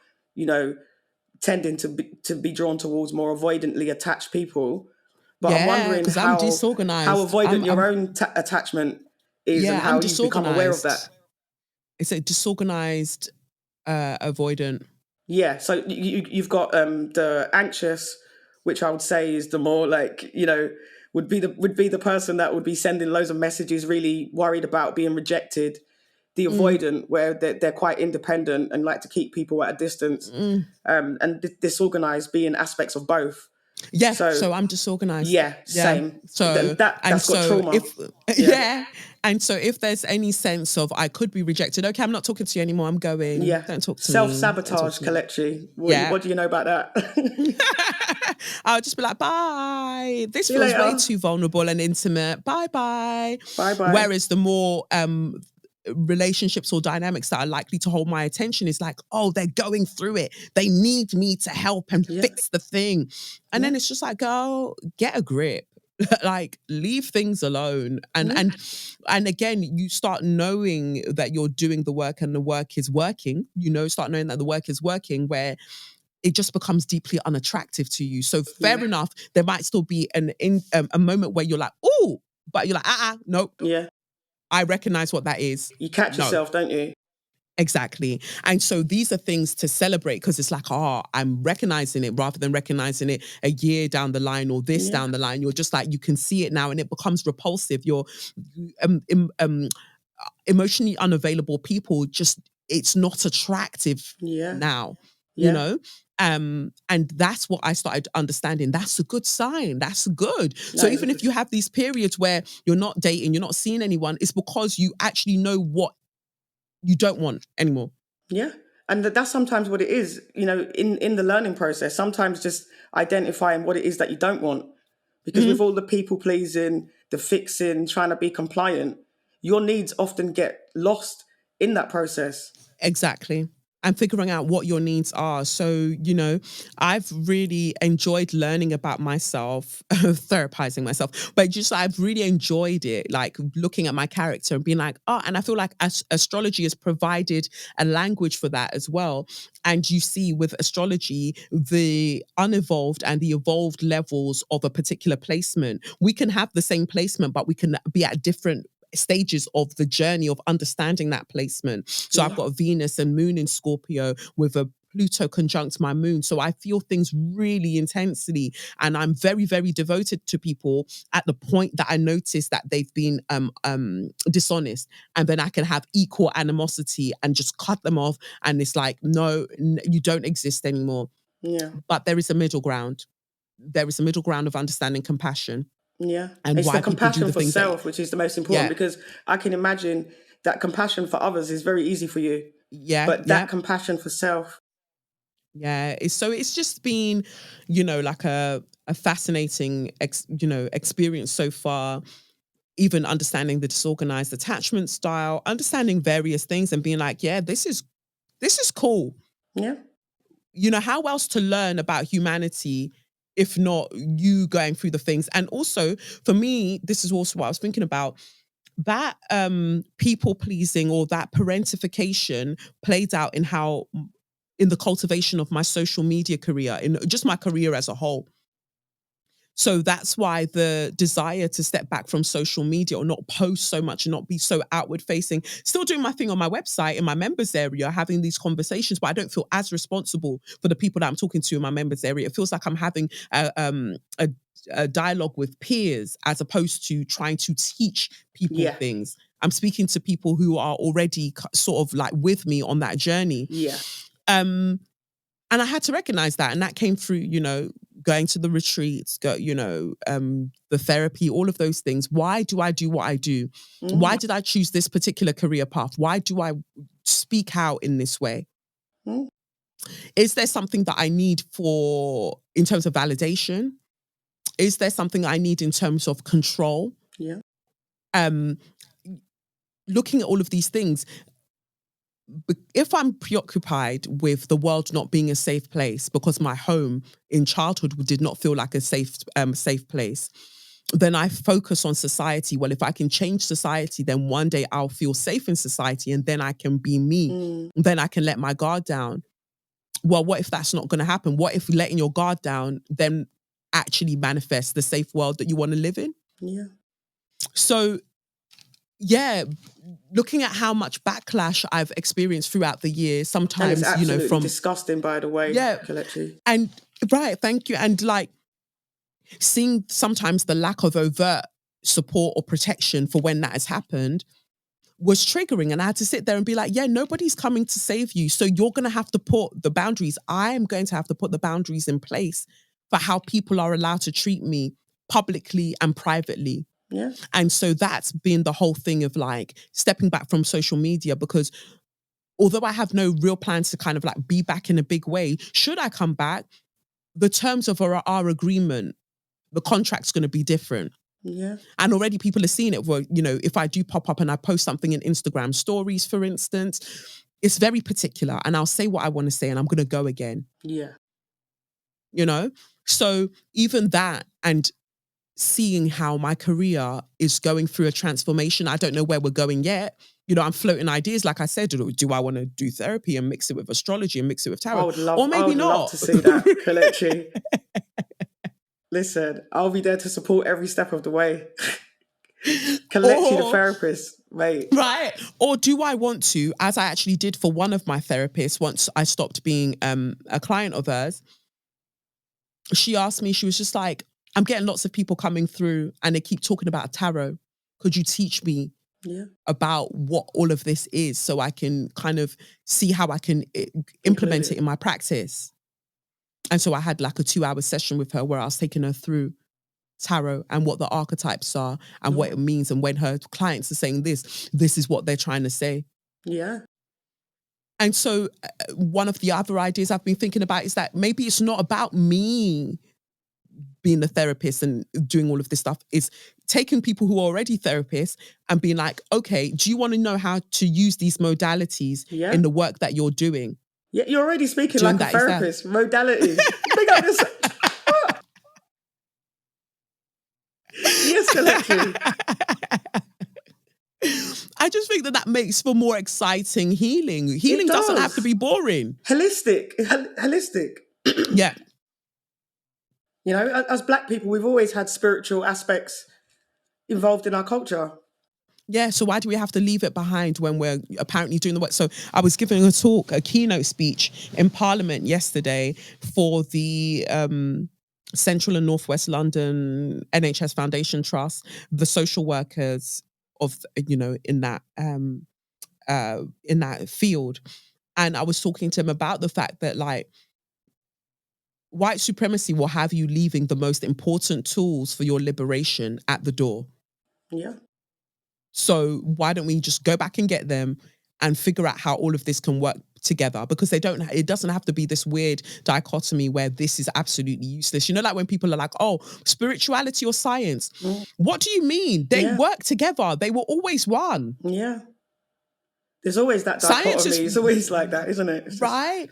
tending to be drawn towards more avoidantly attached people. But I'm wondering I'm disorganized. How avoidant your own attachment is, and how you've become aware of that. It's a disorganized, avoidant. So you've got the anxious, which I would say is the more like, would be the person that would be sending loads of messages, really worried about being rejected. The avoidant, where they're quite independent and like to keep people at a distance, and disorganized being aspects of both. So I'm disorganized. Same. So that's got trauma. And so if there's any sense of I could be rejected, okay, I'm not talking to you anymore, I'm going. Don't talk to me. Self-sabotage, Kelechi. What do you know about that? I'll just be like, bye. This feels way too vulnerable and intimate. Bye-bye. Bye-bye. Whereas the more relationships or dynamics that are likely to hold my attention is like, oh, they're going through it. They need me to help and fix the thing. And then it's just like, girl, get a grip. Like, leave things alone. And again, you start knowing that you're doing the work and the work is working. Start knowing that the work is working, where it just becomes deeply unattractive to you. So fair enough, there might still be a moment where you're like, oh, but you're like, nope. I recognize what that is. You catch yourself, don't you? Exactly. And so these are things to celebrate, because it's like, I'm recognizing it, rather than recognizing it a year down the line or this down the line. You're just like, you can see it now and it becomes repulsive. You're emotionally unavailable people, just, it's not attractive now, and that's what I started understanding. That's a good sign. That's good. So even if you have these periods where you're not dating, you're not seeing anyone, it's because you actually know what you don't want anymore. And that's sometimes what it is, in the learning process, sometimes just identifying what it is that you don't want. Because with all the people pleasing, the fixing, trying to be compliant, your needs often get lost in that process. Exactly. and figuring out what your needs are. So, you know, I've really enjoyed learning about myself, therapizing myself, but just I've really enjoyed it, like looking at my character and being like, oh, and I feel like astrology has provided a language for that as well. And you see with astrology, the unevolved and the evolved levels of a particular placement. We can have the same placement, but we can be at different stages of the journey of understanding that placement. So I've got a Venus and Moon in Scorpio with a Pluto conjunct my moon. So I feel things really intensely. And I'm very, very devoted to people at the point that I notice that they've been dishonest. And then I can have equal animosity and just cut them off. And it's like, no, you don't exist anymore. Yeah. But there is a middle ground. There is a middle ground of understanding compassion. Yeah. And it's why the people do compassion the for things self, which is the most important, because I can imagine that compassion for others is very easy for you. But that compassion for self. Yeah. It's just been, you know, like a fascinating, experience so far. Even understanding the disorganized attachment style, understanding various things and being like, yeah, this is cool. Yeah. You know, how else to learn about humanity if not you going through the things? And also for me, this is also what I was thinking about, that people pleasing or that parentification played out in the cultivation of my social media career, in just my career as a whole. So that's why the desire to step back from social media or not post so much and not be so outward facing, still doing my thing on my website in my members area, having these conversations, but I don't feel as responsible for the people that I'm talking to in my members area. It feels like I'm having a dialogue with peers as opposed to trying to teach people things. I'm speaking to people who are already sort of like with me on that journey. Yeah. And I had to recognize that. And that came through, you know, going to the retreats, the therapy, all of those things. Why do I do what I do? Why did I choose this particular career path? Why do I speak out in this way? Is there something that I need in terms of validation? Is there something I need in terms of control? Yeah. Looking at all of these things, if I'm preoccupied with the world not being a safe place because my home in childhood did not feel like a safe place, then I focus on society. Well, if I can change society, then one day I'll feel safe in society and then I can be me. Then I can let my guard down. Well, what if that's not going to happen? What if letting your guard down then actually manifests the safe world that you want to live in? Yeah. So, yeah, looking at how much backlash I've experienced throughout the year, sometimes, and it's absolutely disgusting, by the way, Kelechi. And right, thank you. And like seeing sometimes the lack of overt support or protection for when that has happened was triggering. And I had to sit there and be like, yeah, nobody's coming to save you. So you're going to have to put the boundaries. I am going to have to put the boundaries in place for how people are allowed to treat me publicly and privately. Yeah. And so that's been the whole thing of like stepping back from social media, because although I have no real plans to kind of like be back in a big way, should I come back, the terms of our agreement, the contract's going to be different. Yeah. And already people are seeing it where, you know, if I do pop up and I post something in Instagram stories, for instance, it's very particular and I'll say what I want to say and I'm going to go again. Yeah. You know? So even that, and seeing how my career is going through a transformation. I don't know where we're going yet. You know, I'm floating ideas. Like I said, do I want to do therapy and mix it with astrology and mix it with tarot? I would love, or maybe not. love to see that, Kelechi. Listen, I'll be there to support every step of the way. Kelechi the therapist, mate. Right. Or do I want to, as I actually did for one of my therapists once I stopped being a client of hers, she asked me, she was just like, I'm getting lots of people coming through and they keep talking about tarot. Could you teach me about what all of this is so I can kind of see how I can implement it in my practice? And so I had like a 2-hour session with her where I was taking her through tarot and what the archetypes are and what it means. And when her clients are saying this is what they're trying to say. Yeah. And so one of the other ideas I've been thinking about is that maybe it's not about me being a therapist and doing all of this stuff. Is taking people who are already therapists and being like, okay, do you want to know how to use these modalities in the work that you're doing? Yeah, you're already speaking Doing like a that exam. therapist. Modality. Big up this. Yes, Kelechi. I just think that makes for more exciting healing. Healing doesn't have to be boring. Holistic. Yeah. You know, as Black people, we've always had spiritual aspects involved in our culture. Yeah, so why do we have to leave it behind when we're apparently doing the work? So I was giving a keynote speech in Parliament yesterday for the Central and Northwest London NHS Foundation Trust, the social workers of, in that field. And I was talking to him about the fact that, like, white supremacy will have you leaving the most important tools for your liberation at the door. Yeah. So why don't we just go back and get them and figure out how all of this can work together? Because it doesn't have to be this weird dichotomy where this is absolutely useless. You know, like when people are like, oh, spirituality or science. What do you mean? They work together. They were always one. Yeah. There's always that dichotomy. It's always like that, isn't it? Right?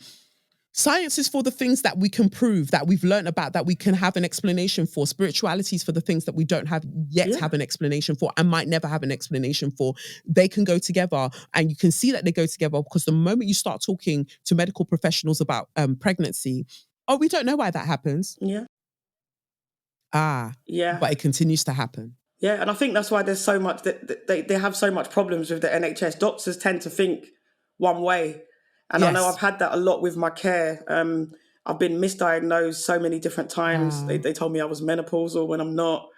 Science is for the things that we can prove, that we've learned about, that we can have an explanation for. Spirituality is for the things that we don't have yet have an explanation for and might never have an explanation for. They can go together, and you can see that they go together because the moment you start talking to medical professionals about pregnancy, oh, we don't know why that happens. Yeah. Yeah. But it continues to happen. Yeah, and I think that's why there's so much that they have so much problems with the NHS. Doctors tend to think one way. And I know I've had that a lot with my care. I've been misdiagnosed so many different times. They told me I was menopausal when I'm not.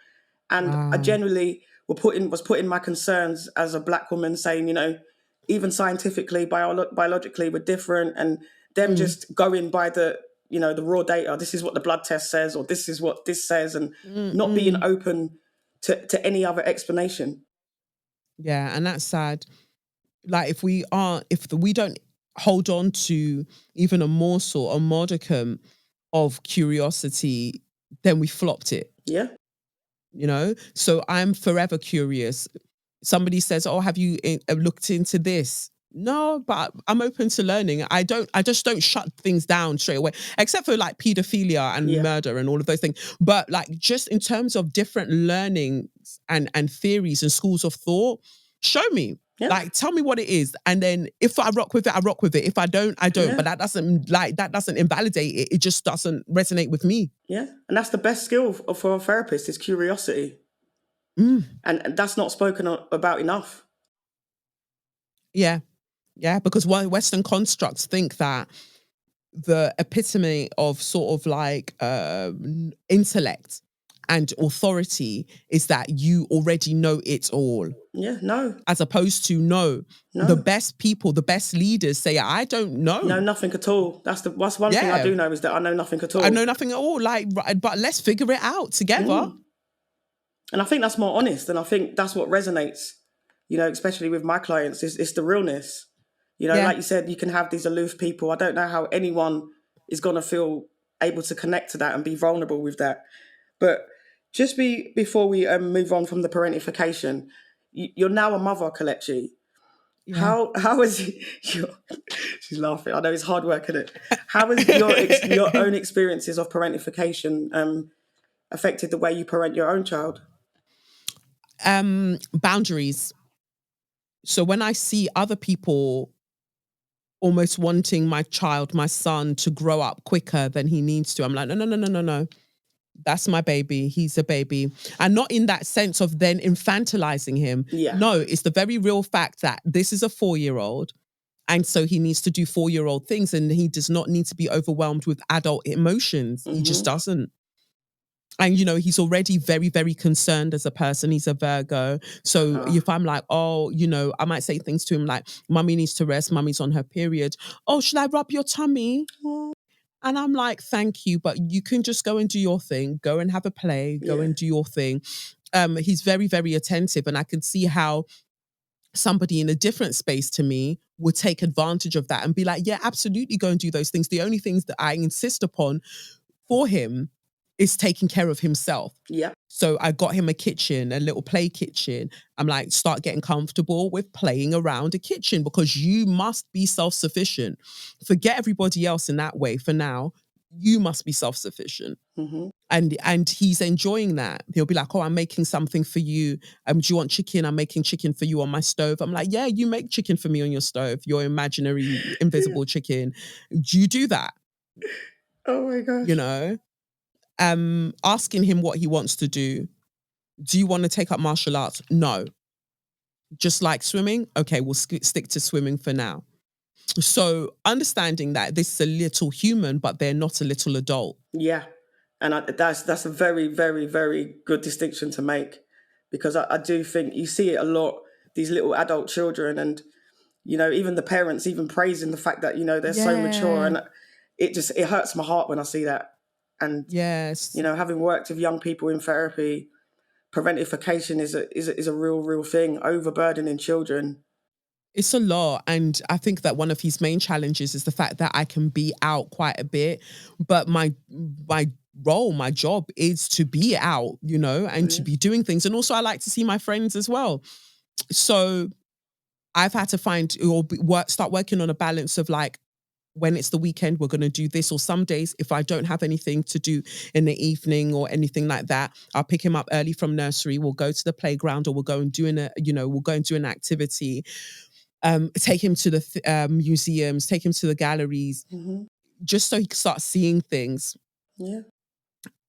And I generally was putting my concerns as a Black woman, saying, you know, even scientifically, biologically, we're different. And them just going by the raw data. This is what the blood test says, or this is what this says, and not being open to any other explanation. Yeah, and that's sad. Like if we don't hold on to even a morsel, a modicum of curiosity, then we flopped it. Yeah. You know? So I'm forever curious. Somebody says, oh, have you looked into this? No, but I'm open to learning. I just don't shut things down straight away, except for like pedophilia and murder and all of those things. But like just in terms of different learnings and theories and schools of thought, show me. Yeah. Like, tell me what it is. And then if I rock with it, I rock with it. If I don't, I don't. Yeah. But that doesn't invalidate it. It just doesn't resonate with me. Yeah. And that's the best skill for a therapist is curiosity. And that's not spoken about enough. Yeah. Yeah. Because Western constructs think that the epitome of sort of like intellect and authority is that you already know it all. Yeah, no. As opposed to the best people, the best leaders say, I don't know. Know nothing at all. That's one thing I do know is that I know nothing at all. I know nothing at all. Like, but let's figure it out together. And I think that's more honest. And I think that's what resonates, you know, especially with my clients, is the realness. You know, like you said, you can have these aloof people. I don't know how anyone is going to feel able to connect to that and be vulnerable with that. But just before we move on from the parentification, you're now a mother, Kelechi. Yeah. How is she's laughing. I know it's hard work, isn't it? How has your own experiences of parentification affected the way you parent your own child? Boundaries. So when I see other people almost wanting my child, my son, to grow up quicker than he needs to, I'm like, no. That's my baby. He's a baby. And not in that sense of then infantilizing him. Yeah. No, it's the very real fact that this is a 4-year-old. And so he needs to do 4-year-old things, and he does not need to be overwhelmed with adult emotions. He just doesn't. And, you know, he's already very, very concerned as a person. He's a Virgo. So if I'm like, oh, you know, I might say things to him like, Mummy needs to rest. Mummy's on her period. Oh, should I rub your tummy? And I'm like, thank you, but you can just go and do your thing. Go and have a play. Go and do your thing. He's very, very attentive. And I can see how somebody in a different space to me would take advantage of that and be like, yeah, absolutely go and do those things. The only things that I insist upon for him is taking care of himself. Yeah. So I got him a kitchen, a little play kitchen. I'm like, start getting comfortable with playing around a kitchen because you must be self-sufficient. Forget everybody else in that way for now. You must be self-sufficient. Mm-hmm. And he's enjoying that. He'll be like, oh, I'm making something for you. Do you want chicken? I'm making chicken for you on my stove. I'm like, yeah, you make chicken for me on your stove, your imaginary, invisible chicken. Do you do that? Oh my gosh. You know? Asking him what he wants to do. Do you want to take up martial arts? No. Just like swimming? Okay, we'll stick to swimming for now. So understanding that this is a little human, but they're not a little adult. Yeah. And that's a very, very, very good distinction to make, because I do think you see it a lot, these little adult children, and, you know, even the parents even praising the fact that, you know, they're so mature, and it hurts my heart when I see that. And, yes, you know, having worked with young people in therapy, parentification is a real thing, overburdening children. it's a lot. And I think that one of his main challenges is the fact that I can be out quite a bit, but my role, my job is to be out, you know, and to be doing things. And also I like to see my friends as well. So I've had to find or start working on a balance of like, when it's the weekend, we're going to do this. Or some days, if I don't have anything to do in the evening or anything like that, I'll pick him up early from nursery. We'll go to the playground, or we'll go and do we'll go and do an activity. Take him to the museums, take him to the galleries, just so he can start seeing things. Yeah.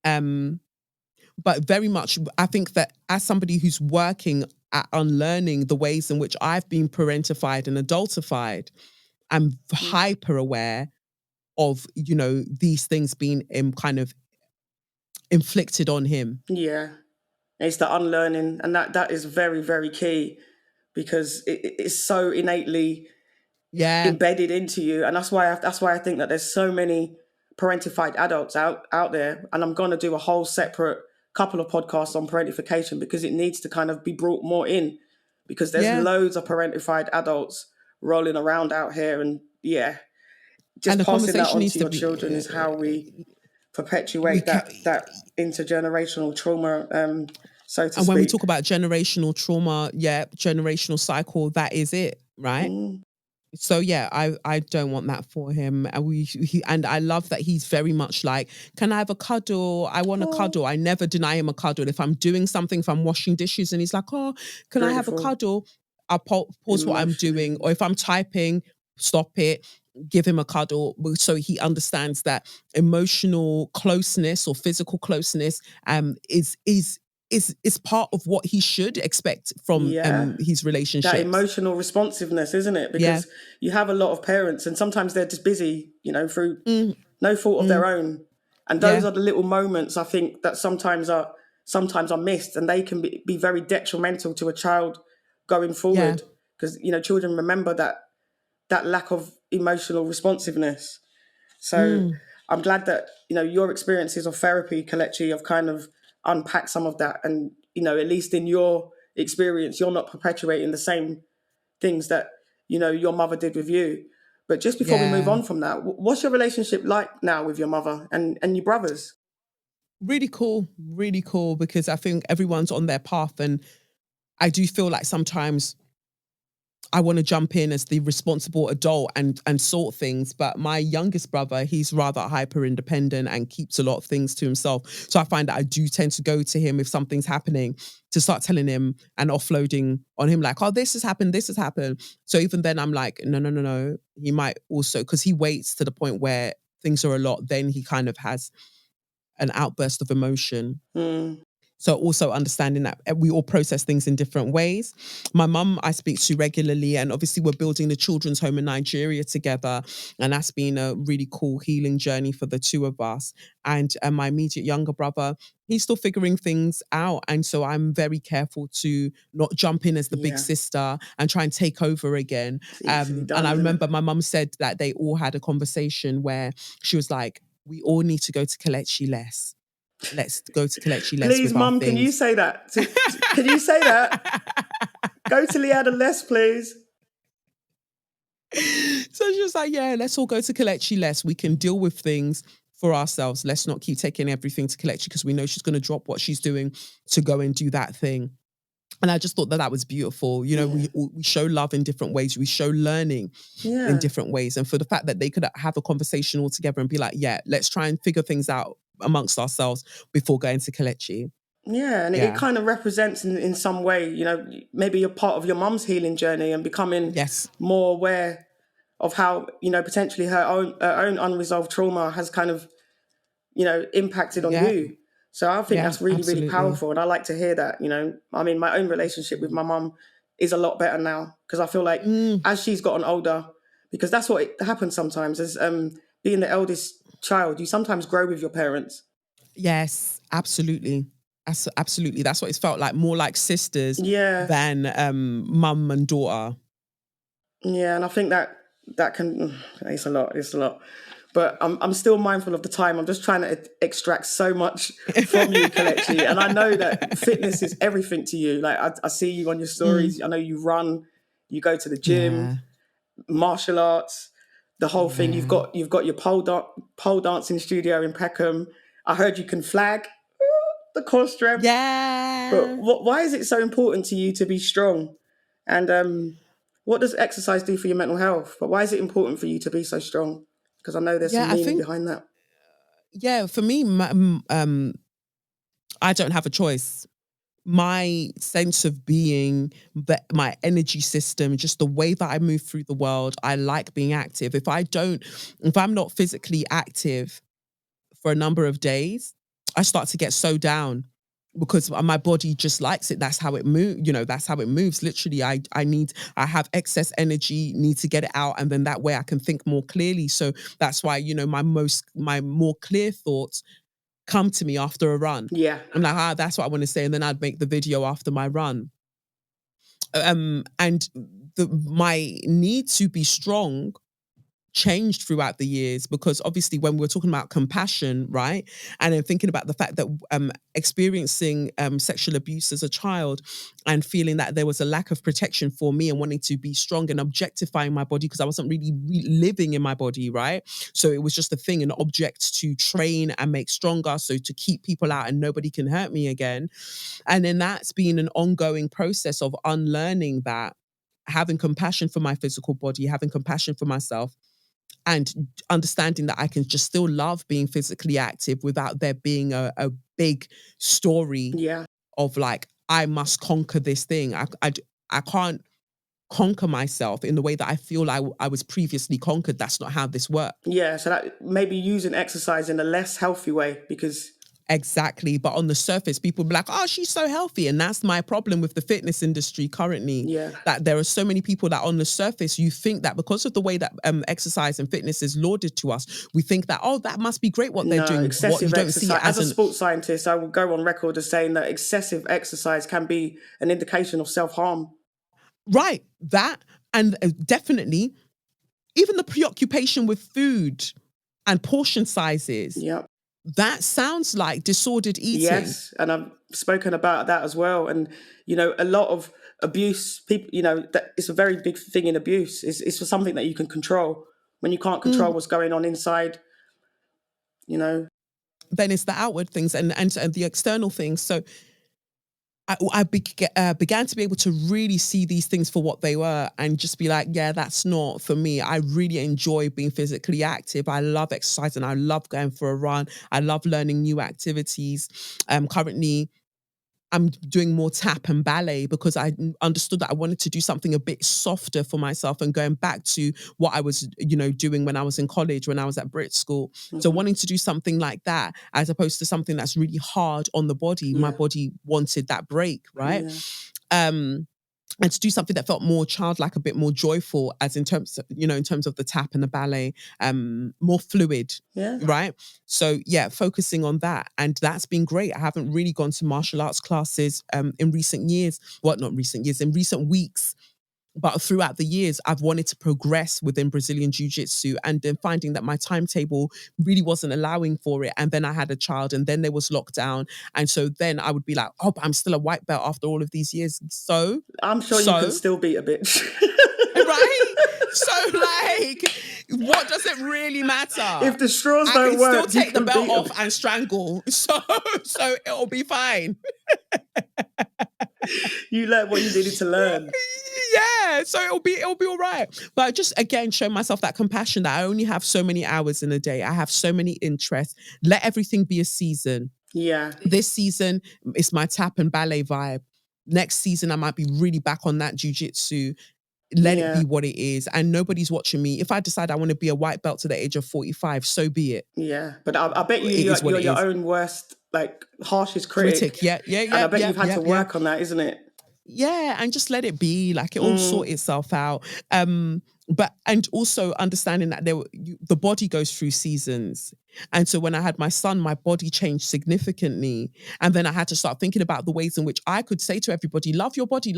But very much, I think that as somebody who's working at unlearning the ways in which I've been parentified and adultified, I'm hyper aware of, you know, these things being kind of inflicted on him. Yeah. It's the unlearning, and that is very, very key, because it's so innately embedded into you. And that's why I think that there's so many parentified adults out there. And I'm going to do a whole separate couple of podcasts on parentification, because it needs to kind of be brought more in, because there's loads of parentified adults rolling around out here. And just passing that on to your children is how we perpetuate that intergenerational trauma, so to speak. And when we talk about generational trauma, generational cycle, that is it, right? So I don't want that for him. And I love that he's very much like, can I have a cuddle? I want a cuddle. I never deny him a cuddle. If I'm doing something, if I'm washing dishes and he's like, oh, can I have a cuddle? I'll pause what I'm doing. Or if I'm typing, stop it, give him a cuddle, so he understands that emotional closeness or physical closeness is part of what he should expect from his relationship. That emotional responsiveness, isn't it? Because you have a lot of parents, and sometimes they're just busy, you know, through no fault of their own. And those are the little moments, I think, that sometimes are missed, and they can be very detrimental to a child going forward. Because, you know, children remember that lack of emotional responsiveness. So I'm glad that, you know, your experiences of therapy, Kelechi, have kind of unpacked some of that. And, you know, at least in your experience, you're not perpetuating the same things that, you know, your mother did with you. But just before we move on from that, what's your relationship like now with your mother and your brothers? Really cool, because I think everyone's on their path, and I do feel like sometimes I want to jump in as the responsible adult and sort things. But my youngest brother, he's rather hyper independent and keeps a lot of things to himself. So I find that I do tend to go to him if something's happening, to start telling him and offloading on him, like, oh, this has happened. So even then I'm like, no. He might also, because he waits to the point where things are a lot, then he kind of has an outburst of emotion. So also understanding that we all process things in different ways. My mum, I speak to regularly, and obviously we're building the children's home in Nigeria together. And that's been a really cool healing journey for the two of us. And my immediate younger brother, he's still figuring things out. And so I'm very careful to not jump in as the big sister and try and take over again. And I remember my mum said that they all had a conversation where she was like, we all need to go to Kelechi less. Let's go to Kelechi less. Please, Mum, can you say that? Can you say that? Go to Liana less, please. So she was like, yeah, let's all go to Kelechi less. We can deal with things for ourselves. Let's not keep taking everything to Kelechi because we know she's going to drop what she's doing to go and do that thing. And I just thought that was beautiful. You know, we show love in different ways. We show learning in different ways. And for the fact that they could have a conversation all together and be like, yeah, let's try and figure things out amongst ourselves before going to Kelechi. Yeah, and it kind of represents in some way, you know, maybe you're part of your mum's healing journey and becoming more aware of how, you know, potentially her own unresolved trauma has kind of, you know, impacted on you. So I think that's really, really powerful. And I like to hear that, you know. I mean, my own relationship with my mum is a lot better now because I feel like as she's gotten older, because that's what happens sometimes as being the eldest child, you sometimes grow with your parents. Yes, absolutely. Absolutely. That's what it's felt like, more like sisters than mum and daughter. Yeah, and I think that can, it's a lot. But I'm still mindful of the time. I'm just trying to extract so much from you, Kelechi. And I know that fitness is everything to you. Like I see you on your stories. I know you run, you go to the gym, martial arts, the whole thing. You've got your pole dancing studio in Peckham. I heard you can flag. The core strength. Yeah. But why is it so important to you to be strong? And what does exercise do for your mental health? But why is it important for you to be so strong? Because I know there's some meaning behind that. Yeah, for me, I don't have a choice. My sense of being, my energy system, just the way that I move through the world, I like being active. If I'm not physically active for a number of days, I start to get so down because my body just likes it. That's how it moves. You know, that's how it moves. Literally, I have excess energy, need to get it out. And then that way I can think more clearly. So that's why, you know, my more clear thoughts come to me after a run. Yeah. I'm like, that's what I want to say. And then I'd make the video after my run. And my need to be strong changed throughout the years because obviously when we're talking about compassion, right? And then thinking about the fact that experiencing sexual abuse as a child and feeling that there was a lack of protection for me and wanting to be strong and objectifying my body because I wasn't really living in my body, right? So it was just a thing, an object to train and make stronger, so to keep people out and nobody can hurt me again. And then that's been an ongoing process of unlearning that, having compassion for my physical body, having compassion for myself, and understanding that I can just still love being physically active without there being a big story of like, I must conquer this thing. I can't conquer myself in the way that I feel I was previously conquered. That's not how this works. Yeah, so that maybe using exercise in a less healthy way because... Exactly. But on the surface, people be like, oh, she's so healthy. And that's my problem with the fitness industry currently. Yeah. That there are so many people that on the surface, you think that because of the way that exercise and fitness is lauded to us, we think that, oh, that must be great what they're doing. Excessive exercise. As a sports scientist, I will go on record as saying that excessive exercise can be an indication of self-harm. Right. That, and definitely, even the preoccupation with food and portion sizes. Yep. That sounds like disordered eating. Yes, and I've spoken about that as well. And, you know, a lot of abuse, people, you know, that it's a very big thing in abuse. It's for something that you can control. When you can't control what's going on inside, you know. Then it's the outward things and the external things. So I began to be able to really see these things for what they were and just be like, yeah, that's not for me. I really enjoy being physically active. I love exercising. I love going for a run. I love learning new activities. Currently, I'm doing more tap and ballet because I understood that I wanted to do something a bit softer for myself and going back to what I was, you know, doing when I was in college, when I was at Brit School. So wanting to do something like that as opposed to something that's really hard on the body. My body wanted that break, right? And to do something that felt more childlike, a bit more joyful, as in terms of, you know, in terms of the tap and the ballet, more fluid, right? So yeah, focusing on that, and that's been great. I haven't really gone to martial arts classes in recent years. Well, not recent years, in recent weeks. But throughout the years, I've wanted to progress within Brazilian Jiu-Jitsu, and then finding that my timetable really wasn't allowing for it. And then I had a child, and then there was lockdown. And so then I would be like, oh, but I'm still a white belt after all of these years. So I'm sure you can still beat a bitch. Right? So What does it really matter? If the straws I don't can work, still you take the can belt beat 'em. off and strangle. So it'll be fine. You learned what you needed to learn. Yeah, so it'll be all right. But just again, show myself that compassion that I only have so many hours in a day. I have so many interests. Let everything be a season. Yeah. This season it's my tap and ballet vibe. Next season I might be really back on that jujitsu. Let it Yeah. be what it is, and nobody's watching me. If I decide I want to be a white belt to the age of 45, so be it. Yeah. But I bet It is what you're it your is. own worst, like, harshest critic. Critic, yeah, yeah, And yeah, I bet yeah, you've had yeah, to yeah. work on that, isn't it? Yeah, and just let it be. Like, it all sort itself out. But and also understanding that the body goes through seasons. And so when I had my son, my body changed significantly. And then I had to start thinking about the ways in which I could say to everybody, love your body,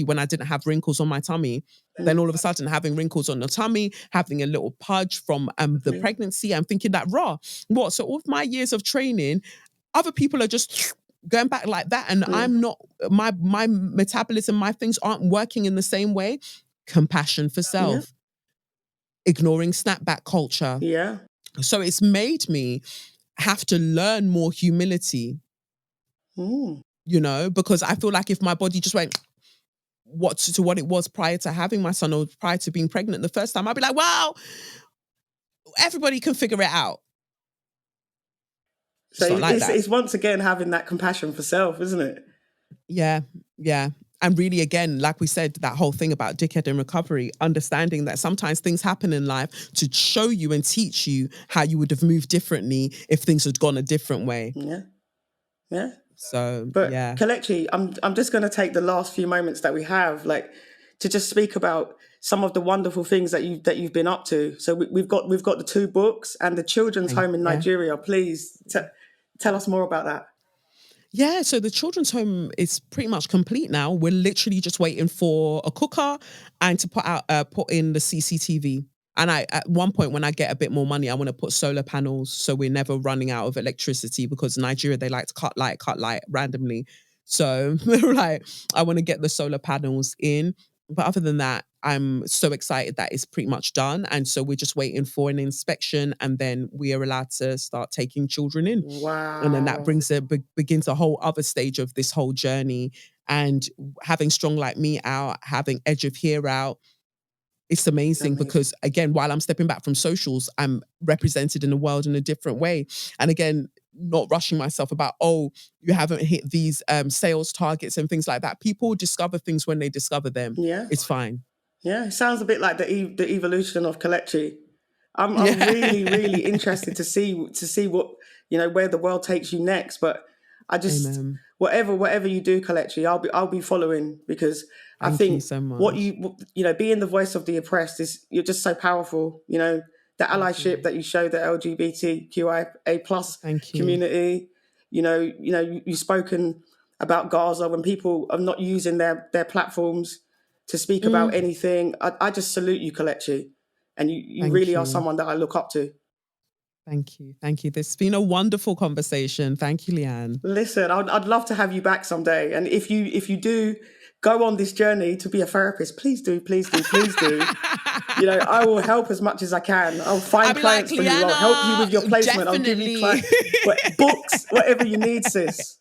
when I didn't have wrinkles on my tummy. Then all of a sudden having wrinkles on the tummy, having a little pudge from the Yeah. pregnancy, I'm thinking that what? So all of my years of training, other people are just going back like that, and I'm not, my metabolism, my things aren't working in the same way. Compassion for Yeah. self, ignoring snapback culture. Yeah. So it's made me have to learn more humility, Mm. because I feel like if my body just went to what it was prior to having my son or prior to being pregnant the first time, I'd be like, wow, everybody can figure it out. So It's not like that. it's once again having that compassion for self, isn't it? Yeah, yeah. And really, again, like we said, that whole thing about dickhead and recovery, understanding that sometimes things happen in life to show you and teach you how you would have moved differently if things had gone a different way. Yeah. Yeah. So, But yeah. Kelechi, I'm just going to take the last few moments that we have, like, to just speak about some of the wonderful things that you've been up to. So we've got the 2 books and the children's home in Yeah. Nigeria. Please tell us more about that. Yeah, so the children's home is pretty much complete now. We're literally just waiting for a cooker and to put in the CCTV. And at one point when I get a bit more money, I want to put solar panels so we're never running out of electricity, because Nigeria, they like to cut light randomly. So like, I want to get the solar panels in. But other than that, I'm so excited that it's pretty much done. And so we're just waiting for an inspection, and then we are allowed to start taking children in. And then that Wow. begins a whole other stage of this whole journey. And having Strong Like Me out, having Edge of Here out, it's amazing Amazing. because, again, while I'm stepping back from socials, I'm represented in the world in a different way. And again, not rushing myself about, oh, you haven't hit these sales targets and things like that. People discover things when they discover them. Yeah. It's fine. Yeah. It sounds a bit like the evolution of Kelechi. I'm Yeah. really, really interested to see what, where the world takes you next. But I just, Amen. whatever you do, Kelechi, I'll be following, because I Thank you think so what much. being the voice of the oppressed you're just so powerful. The allyship that you show the LGBTQIA plus Thank you. community. You've spoken about Gaza when people are not using their platforms to speak about anything. I just salute you, Kelechi. And you Thank really are you. someone that I look up to. Thank you. Thank you. This has been a wonderful conversation. Thank you, Leanne. Listen, I'd love to have you back someday. And if you do go on this journey to be a therapist, please do, please do, please do. I will help as much as I can. I'll find I'll be like, clients for you. I'll help you with your Leanna, placement. I'll give you definitely. books, whatever you need, sis.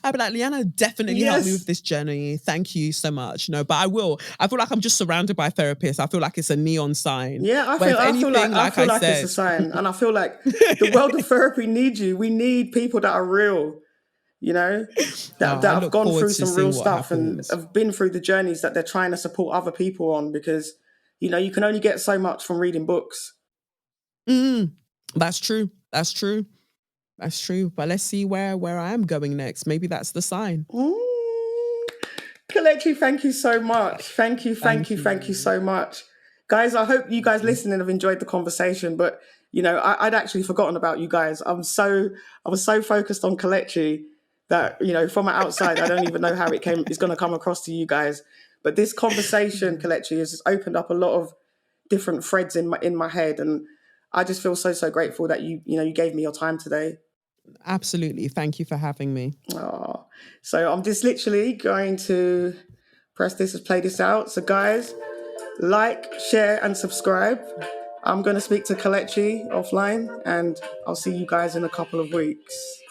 I'd be like, Leanna, definitely help me with Yes. this journey. Thank you so much. No, but I will. I feel like I'm just surrounded by therapists. I feel like it's a neon sign. Yeah, I But feel if I feel anything, like I like feel I like it's a said, sign. And I feel like the world of therapy needs you. We need people that are real, that I have look gone forward through to some real seeing what stuff and happens. have been through the journeys that they're trying to support other people on, because you can only get so much from reading books. That's true. That's true. That's true. But let's see where I am going next. Maybe that's the sign. Kelechi, thank you so much. Thank you Thank you. so much. Guys, I hope you guys listening have enjoyed the conversation, but I'd actually forgotten about you guys. I was so focused on Kelechi that, from outside, I don't even know how it's going to come across to you guys. But this conversation, Kelechi, has just opened up a lot of different threads in my head, and I just feel so grateful that you gave me your time today. Absolutely. Thank you for having me. So I'm just literally going to press this and play this out. So guys, Like, share, and subscribe. I'm going to speak to Kelechi offline, and I'll see you guys in a couple of weeks.